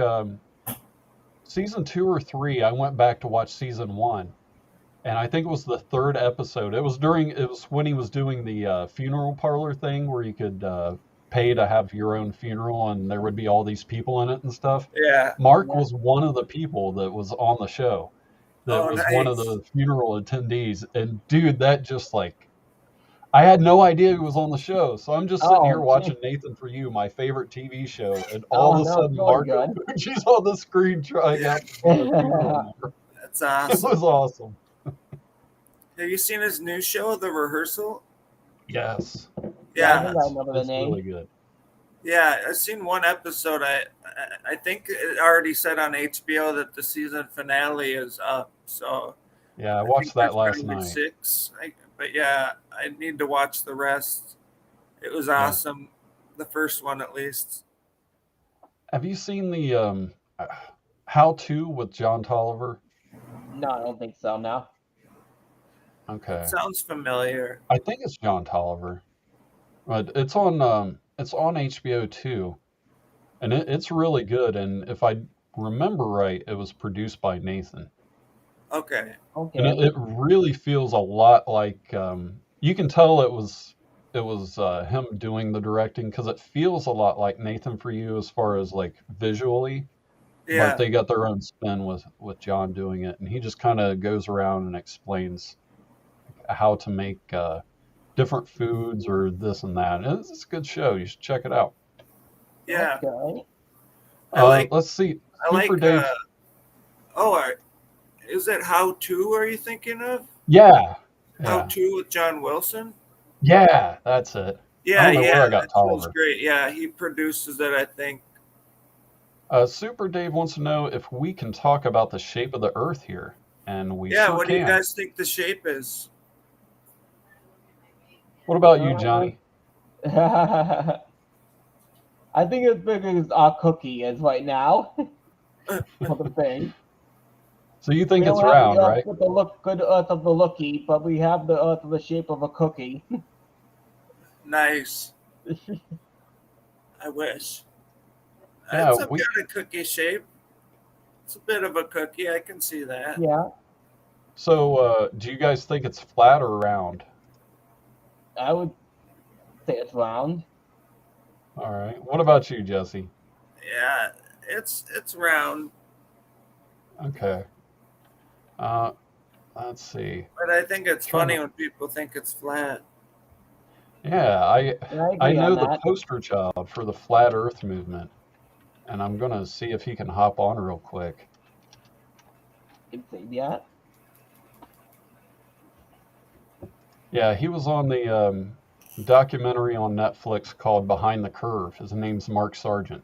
season 2 or 3. I went back to watch season 1, and I think it was the 3rd episode. It was when he was doing the funeral parlor thing where you could pay to have your own funeral, and there would be all these people in it and stuff. Yeah. Mark was one of the people that was on the show. That Oh, was one of nice. the funeral attendees, and dude, that just like I had no idea he was on the show, so I'm just sitting here Oh, watching gee. Nathan For You, my favorite TV show, and all of a no, sudden it's really Mark good. Fuji's on the screen trying out to be a funeral member. That's It awesome. was awesome. Have you seen his new show, The Rehearsal? Yes. I Yeah. think I remember the It's name. really good. Yeah, I've seen one episode. I think it already said on HBO that the season finale is up. So Yeah, I I watched think that there's last probably night. 6. But yeah, I need to watch the rest. It was Yeah. awesome. The first one, at least. Have you seen the How To with John Tolliver? No, I don't think so, no. Okay. Sounds familiar. I think it's John Tolliver. But it's on HBO too. And it's really good, and if I remember right, it was produced by Nathan. Okay. Okay. And it really feels a lot like you can tell it was him doing the directing because it feels a lot like Nathan For You as far as like visually, Yeah. but they got their own spin with John doing it, and he just kind of goes around and explains how to make different foods or this and that. And it's a good show. You should check it out. Yeah. Okay. I like. Let's see. I like. Super Dave. Is it How To? Are you thinking of Yeah. How Yeah. To with John Wilson? Yeah, that's it. Yeah, I don't know yeah. where I got That show's Tolliver. great. Yeah, he produces it. I think. Super Dave wants to know if we can talk about the shape of the Earth here, and we Yeah. sure What do you can. guys think the shape is? What about you, Johnny? I think as big as our cookie is right now. For the thing. So you think We it's don't have round, the Earth right? with the good Earth of the looky, but we have the Earth of the shape of a cookie. Nice. I wish. Yeah, It's a bit of cookie shape. It's a bit of a cookie. I can see that. Yeah, So do you guys think it's flat or round? I would say it's round. All right. What about you, Jesse? Yeah, it's round, Okay. Let's see. but I think it's Trying to- funny when people think it's flat. Yeah, I I agree know on the that. poster child for the flat Earth movement, and I'm gonna see if he can hop on real quick. You'd say that. Yeah, he was on the documentary on Netflix called Behind the Curve. His name's Mark Sargent.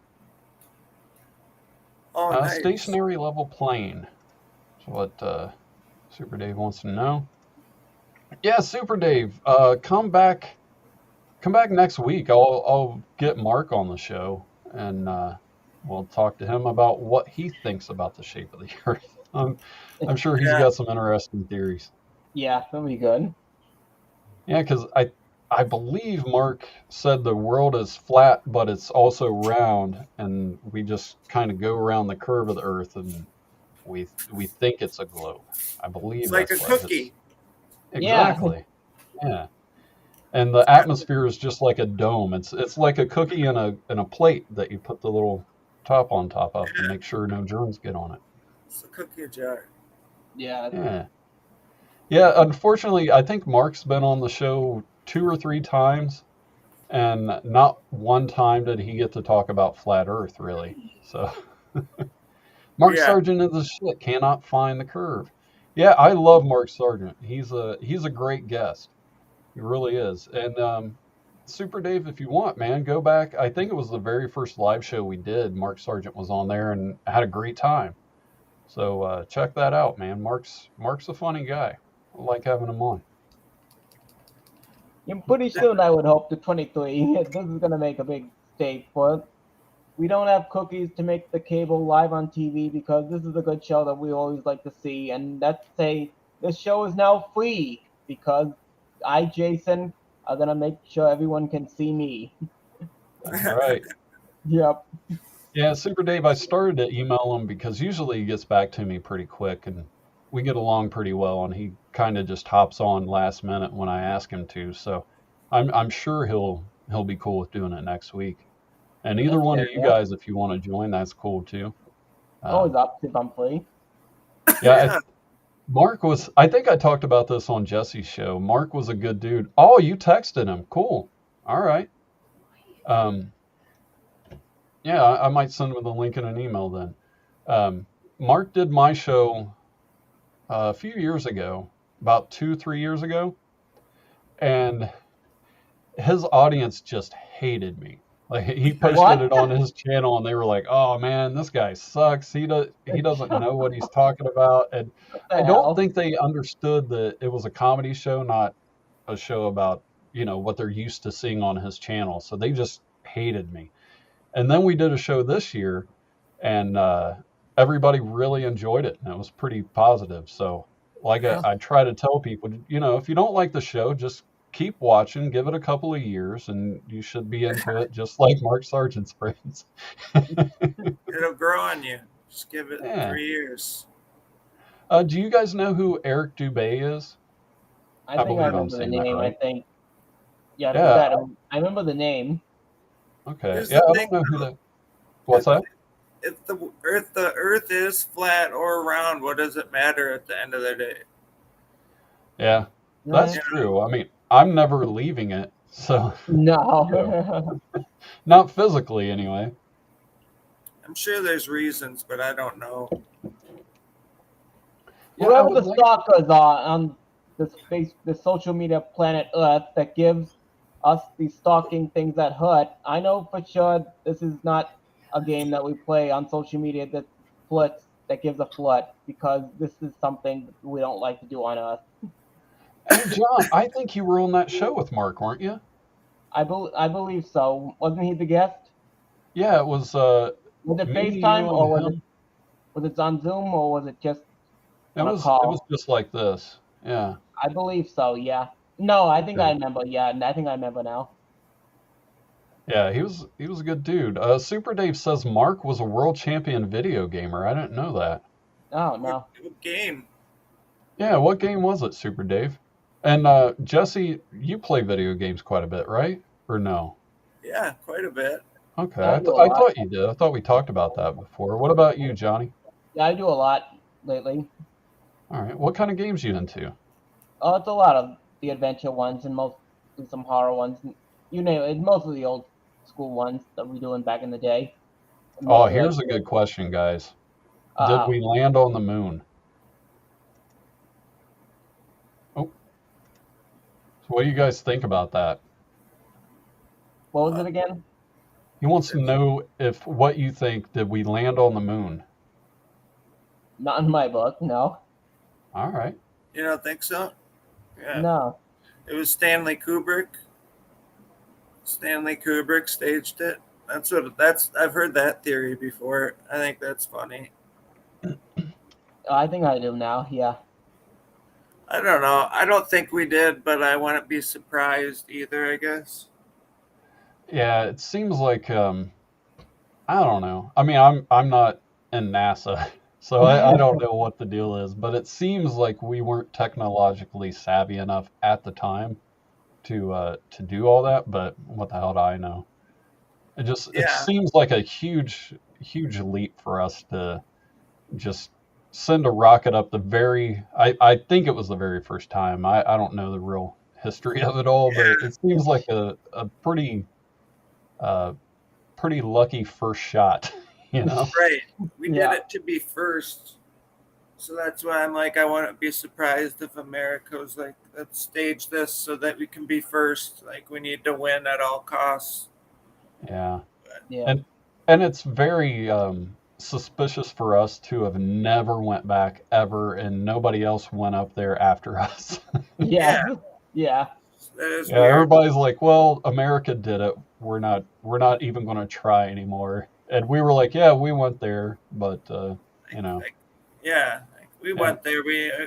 Oh, nice. Stationary level plane. That's what Super Dave wants to know. Yeah, Super Dave, come back next week. I'll get Mark on the show, and we'll talk to him about what he thinks about the shape of the Earth. I'm sure he's Yeah. got some interesting theories. Yeah, that'll be good. Yeah, because I believe Mark said the world is flat, but it's also round, and we just kind of go around the curve of the Earth, and we think it's a globe. I believe It's like a that's what cookie. Exactly. Yeah. And the atmosphere is just like a dome. It's like a cookie in a plate that you put the little top on top of to make sure no germs get on it. It's a cookie jar. Yeah. Yeah. Yeah, unfortunately, I think Mark's been on the show 2 or 3 times, and not one time did he get to talk about flat Earth, really. So, Mark Yeah. Sargent is the shit, cannot find the curve. Yeah, I love Mark Sargent. He's a great guest. He really is. And Super Dave, if you want, man, go back. I think it was the very first live show we did. Mark Sargent was on there and had a great time. So check that out, man. Mark's a funny guy. I like having him on. And pretty soon, I would hope, the 23. This is gonna make a big stake for it. We don't have cookies to make the cable live on TV because this is a good show that we always like to see. And let's say this show is now free because I, Jason, are gonna make sure everyone can see me. That's right. Yep. Yeah, Super Dave, I started to email him because usually he gets back to me pretty quick and we get along pretty well, and he kind of just hops on last minute when I ask him to. So I'm sure he'll be cool with doing it next week. And either one of you Yeah. guys, if you want to join, that's cool too. Always up if I'm free. Yeah, Mark was, I think I talked about this on Jesse's show. Mark was a good dude. Oh, you texted him. Cool. All right. Yeah, I might send him the link in an email then. Mark did my show a few years ago, about 2-3 years ago, and his audience just hated me. Like he posted What? it on his channel, and they were like, "Oh man, this guy sucks. He doesn't know what he's talking about." And I don't think they understood that it was a comedy show, not a show about what they're used to seeing on his channel. So they just hated me. And then we did a show this year, and everybody really enjoyed it, and it was pretty positive. So, like I try to tell people, if you don't like the show, just keep watching, give it a couple of years, and you should be into it, just like Mark Sargent's friends. It'll grow on you. Just give it 3 years. Do you guys know who Eric Dubé is? I think I remember the name. Right. I think. Yeah, I remember the name. Okay. Yeah, I don't know who that. What's that? If the Earth is flat or round, what does it matter at the end of the day? Yeah, that's true. I mean, I'm never leaving it, so no, not physically anyway. I'm sure there's reasons, but I don't know. Whoever the stalkers are on the social media planet Earth that gives us these stalking things that hurt, I know for sure this is not a game that we play on social media that gives a flirt, because this is something we don't like to do on Earth. Hey, John, I think you were on that show with Mark, weren't you? I believe so. Wasn't he the guest? Yeah, it was. Was it FaceTime or was it on Zoom or was it just on a call? It was just like this. Yeah. I believe so. Yeah. No, I think I remember. Yeah, I think I remember now. Yeah, he was a good dude. Super Dave says Mark was a world champion video gamer. I didn't know that. Oh no. What game? Yeah, what game was it, Super Dave? And Jesse, you play video games quite a bit, right? Or no? Yeah, quite a bit. Okay, I thought you did. I thought we talked about that before. What about you, Johnny? Yeah, I do a lot lately. All right, what kind of games you into? Oh, it's a lot of the adventure ones and mostly some horror ones. You name it, mostly the old school ones that we doing back in the day. Oh, here's a good question, guys. Did we land on the moon? Oh. So what do you guys think about that? What was it again? He wants to know what you think. Did we land on the moon? Not in my book, no. All right. You don't think so? Yeah. No. It was Stanley Kubrick. Stanley Kubrick staged it. I've heard that theory before. I think that's funny. I think I do now, yeah. I don't know. I don't think we did, but I wouldn't be surprised either, I guess. Yeah, it seems like I don't know. I mean, I'm not in NASA, so I don't know what the deal is, but it seems like we weren't technologically savvy enough at the time to do all that, but what the hell do I know? It seems like a huge leap for us to just send a rocket up I think it was the very first time. I don't know the real history of it all, but it seems like a pretty lucky first shot, you know? Right. We did it to be first. So that's why I'm like, I wouldn't be surprised if America was like, let's stage this so that we can be first. Like, we need to win at all costs. Yeah. Yeah. And it's very suspicious for us to have never went back ever, and nobody else went up there after us. Yeah. Yeah. That is Yeah, weird. everybody's like, "Well, America did it. We're not even going to try anymore." And we were like, "Yeah, we went there, but you know, Like, yeah, like we yeah, went there.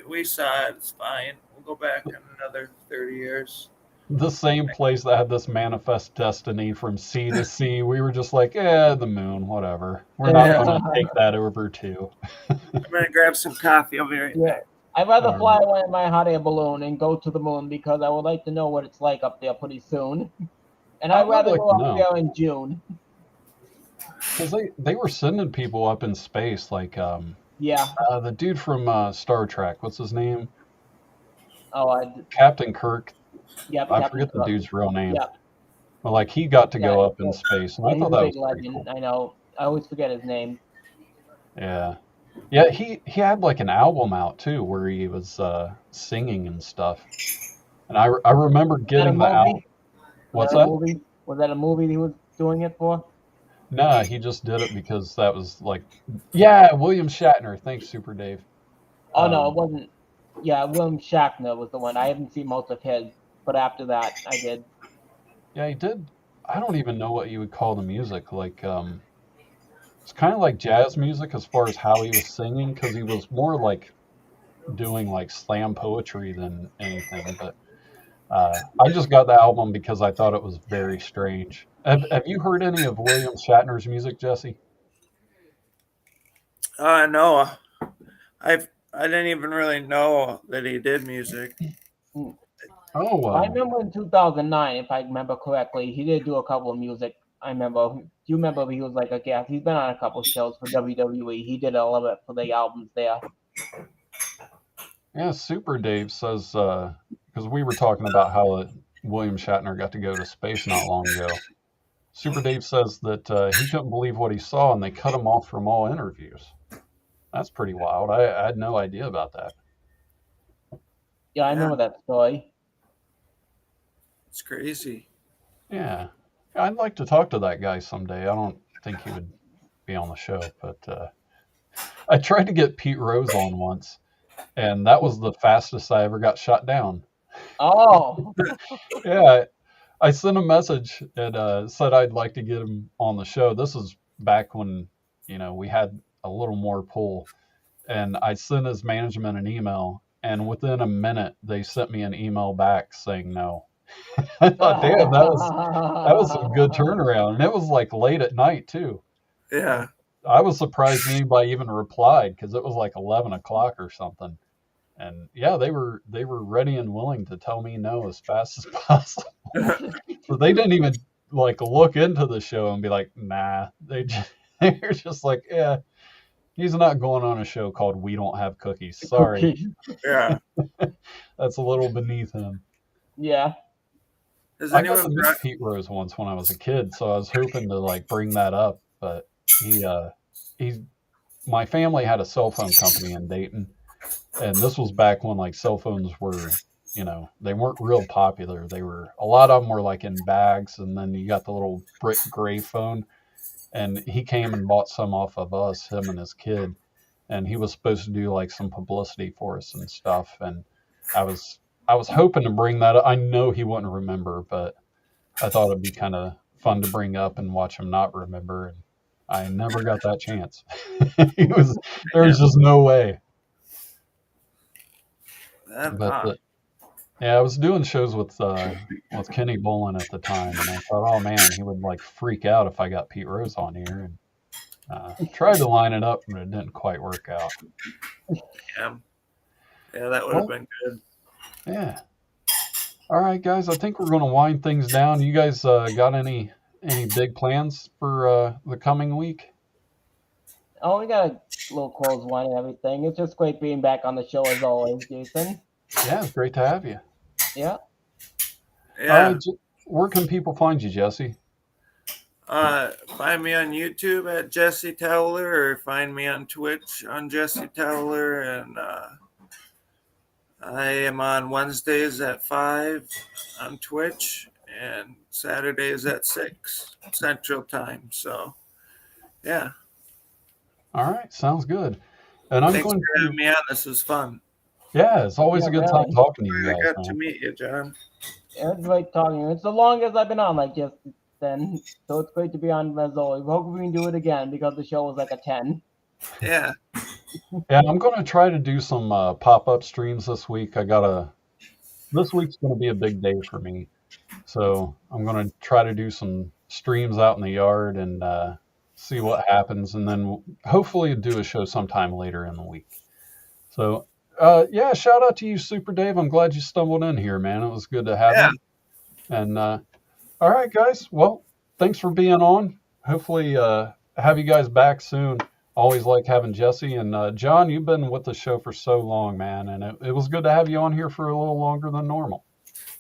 We saw it. It's fine. We'll go back in another 30 years. the same place that had this manifest destiny from sea to sea. We were just like, "Yeah, the moon, whatever. We're not going to take that over too." I'm gonna grab some coffee. I'll be right Yeah. back. I'd rather Alright. fly away in my hot air balloon and go to the moon because I would like to know what it's like up there pretty soon. And I I'd would rather like go to up know. there in June. Because they were sending people up in space, like Yeah. the dude from Star Trek. What's his name? Oh, Captain Kirk. yep. I Captain forget the Cook. dude's real name. Yep. But like he got to Yeah, go up in yeah. space, and Yeah, I he's thought a that big was pretty legend. cool. I know. I always forget his name. Yeah, yeah. He had like an album out too, where he was singing and stuff. And I remember Was that a getting the album. movie? What's Was that a that? movie? Was that a movie he was doing it for? Nah, he just did it because that was like, yeah, William Shatner. Thanks, Super Dave. Oh no, it wasn't. Yeah, William Shatner was the one. I haven't seen most of his, but after that, I did. Yeah, he did. I don't even know what you would call the music. Like, it's kind of like jazz music as far as how he was singing, because he was more like doing like slam poetry than anything. But I just got the album because I thought it was very strange. Have you heard any of William Shatner's music, Jesse? No, I didn't even really know that he did music. Oh, I remember in 2009, if I remember correctly, he did do a couple of music. I remember. Do you remember he was like a guest? He's been on a couple shows for WWE. He did a little bit for the albums there. yeah. Super Dave says because we were talking about how William Shatner got to go to space not long ago. Super Dave says that he couldn't believe what he saw, and they cut him off from all interviews. That's pretty wild. I had no idea about that. Yeah, I remember that story. It's crazy. Yeah, I'd like to talk to that guy someday. I don't think he would be on the show, but I tried to get Pete Rose on once, and that was the fastest I ever got shot down. Oh, Yeah, I sent a message and said I'd like to get him on the show. This was back when we had a little more pull, and I sent his management an email, and within a minute they sent me an email back saying no. I thought, damn, that was some good turnaround, and it was like late at night too. Yeah. I was surprised anybody even replied because it was like 11 o'clock or something. And yeah, they were ready and willing to tell me no as fast as possible. So they didn't even like look into the show and be like, nah. They're just like, yeah, he's not going on a show called We Don't Have Cookies. Sorry, Yeah. that's a little beneath him. Yeah. Has I got anyone to meet brought? Pete Rose once when I was a kid, so I was hoping to like bring that up, but my family had a cell phone company in Dayton, and this was back when like cell phones were, they weren't real popular. A lot of them were like in bags, and then you got the little brick gray phone, and he came and bought some off of us, him and his kid, and he was supposed to do like some publicity for us and stuff, and I was hoping to bring that up. I know he wouldn't remember, but I thought it'd be kind of fun to bring up and watch him not remember, and I never got that chance. There was just no way. But yeah, I was doing shows with Kenny Bolin at the time, and I thought, oh man, he would like freak out if I got Pete Rose on here, and tried to line it up, but it didn't quite work out. Yeah, that would have been good. Yeah. All right, guys, I think we're going to wind things down. You guys got any big plans for the coming week? Oh, we got a little clothesline and everything. It's just great being back on the show as always, Jason. Yeah, it's great to have you. Yeah. Yeah. Where can people find you, Jesse? Find me on YouTube at Jesse Towler, or find me on Twitch on Jesse Towler. And I am on Wednesdays at 5 on Twitch and Saturdays at 6 Central Time. So, yeah. All right, sounds good. And I'm Thanks going for having to, me on. This was fun. yeah, it's always Yeah, a good time really. talking to you I guys, got to man. meet you, John. It's great talking to you. It's the longest I've been on like this then. So it's great to be on as always. We hope we can do it again because the show was like a 10. Yeah. Yeah, I'm going to try to do some pop-up streams this week. This week's going to be a big day for me. So I'm going to try to do some streams out in the yard and see what happens. And then hopefully do a show sometime later in the week. So, yeah, shout out to you, Super Dave. I'm glad you stumbled in here, man. It was good to have Yeah. you. And all right, guys. Well, thanks for being on. Hopefully have you guys back soon. Always like having Jesse. And John, you've been with the show for so long, man. And it was good to have you on here for a little longer than normal.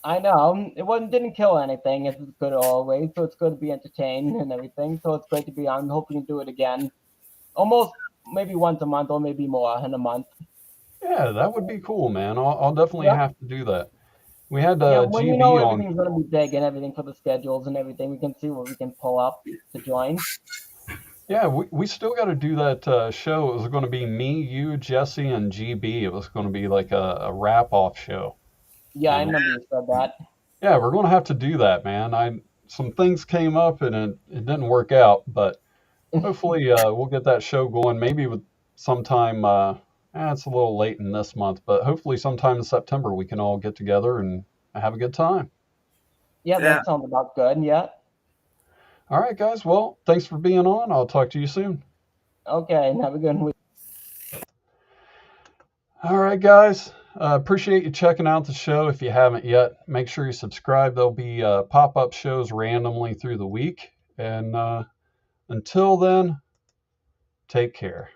I know. Didn't kill anything. It's good always. So it's good to be entertained and everything. So it's great to be on. Hope we can do it again. Almost maybe once a month or maybe more in a month. Yeah, that would be cool, man. I'll definitely Yep. have to do that. We had Yeah, when GB you know on. everything's gonna be big and everything for the schedules and everything, we can see what we can pull up to join. Yeah, we still got to do that show. It was going to be me, you, Jesse, and GB. It was going to be like a wrap-off show. Yeah, I remember you said that. Yeah, we're going to have to do that, man. Some things came up and it didn't work out, but hopefully we'll get that show going. Maybe with sometime. It's a little late in this month, but hopefully sometime in September we can all get together and have a good time. Yeah, Yeah. that sounds about good. Yeah. All right, guys. Well, thanks for being on. I'll talk to you soon. Okay, and have a good week. All right, guys. Appreciate you checking out the show. If you haven't yet, make sure you subscribe. There'll be pop-up shows randomly through the week. And until then, take care.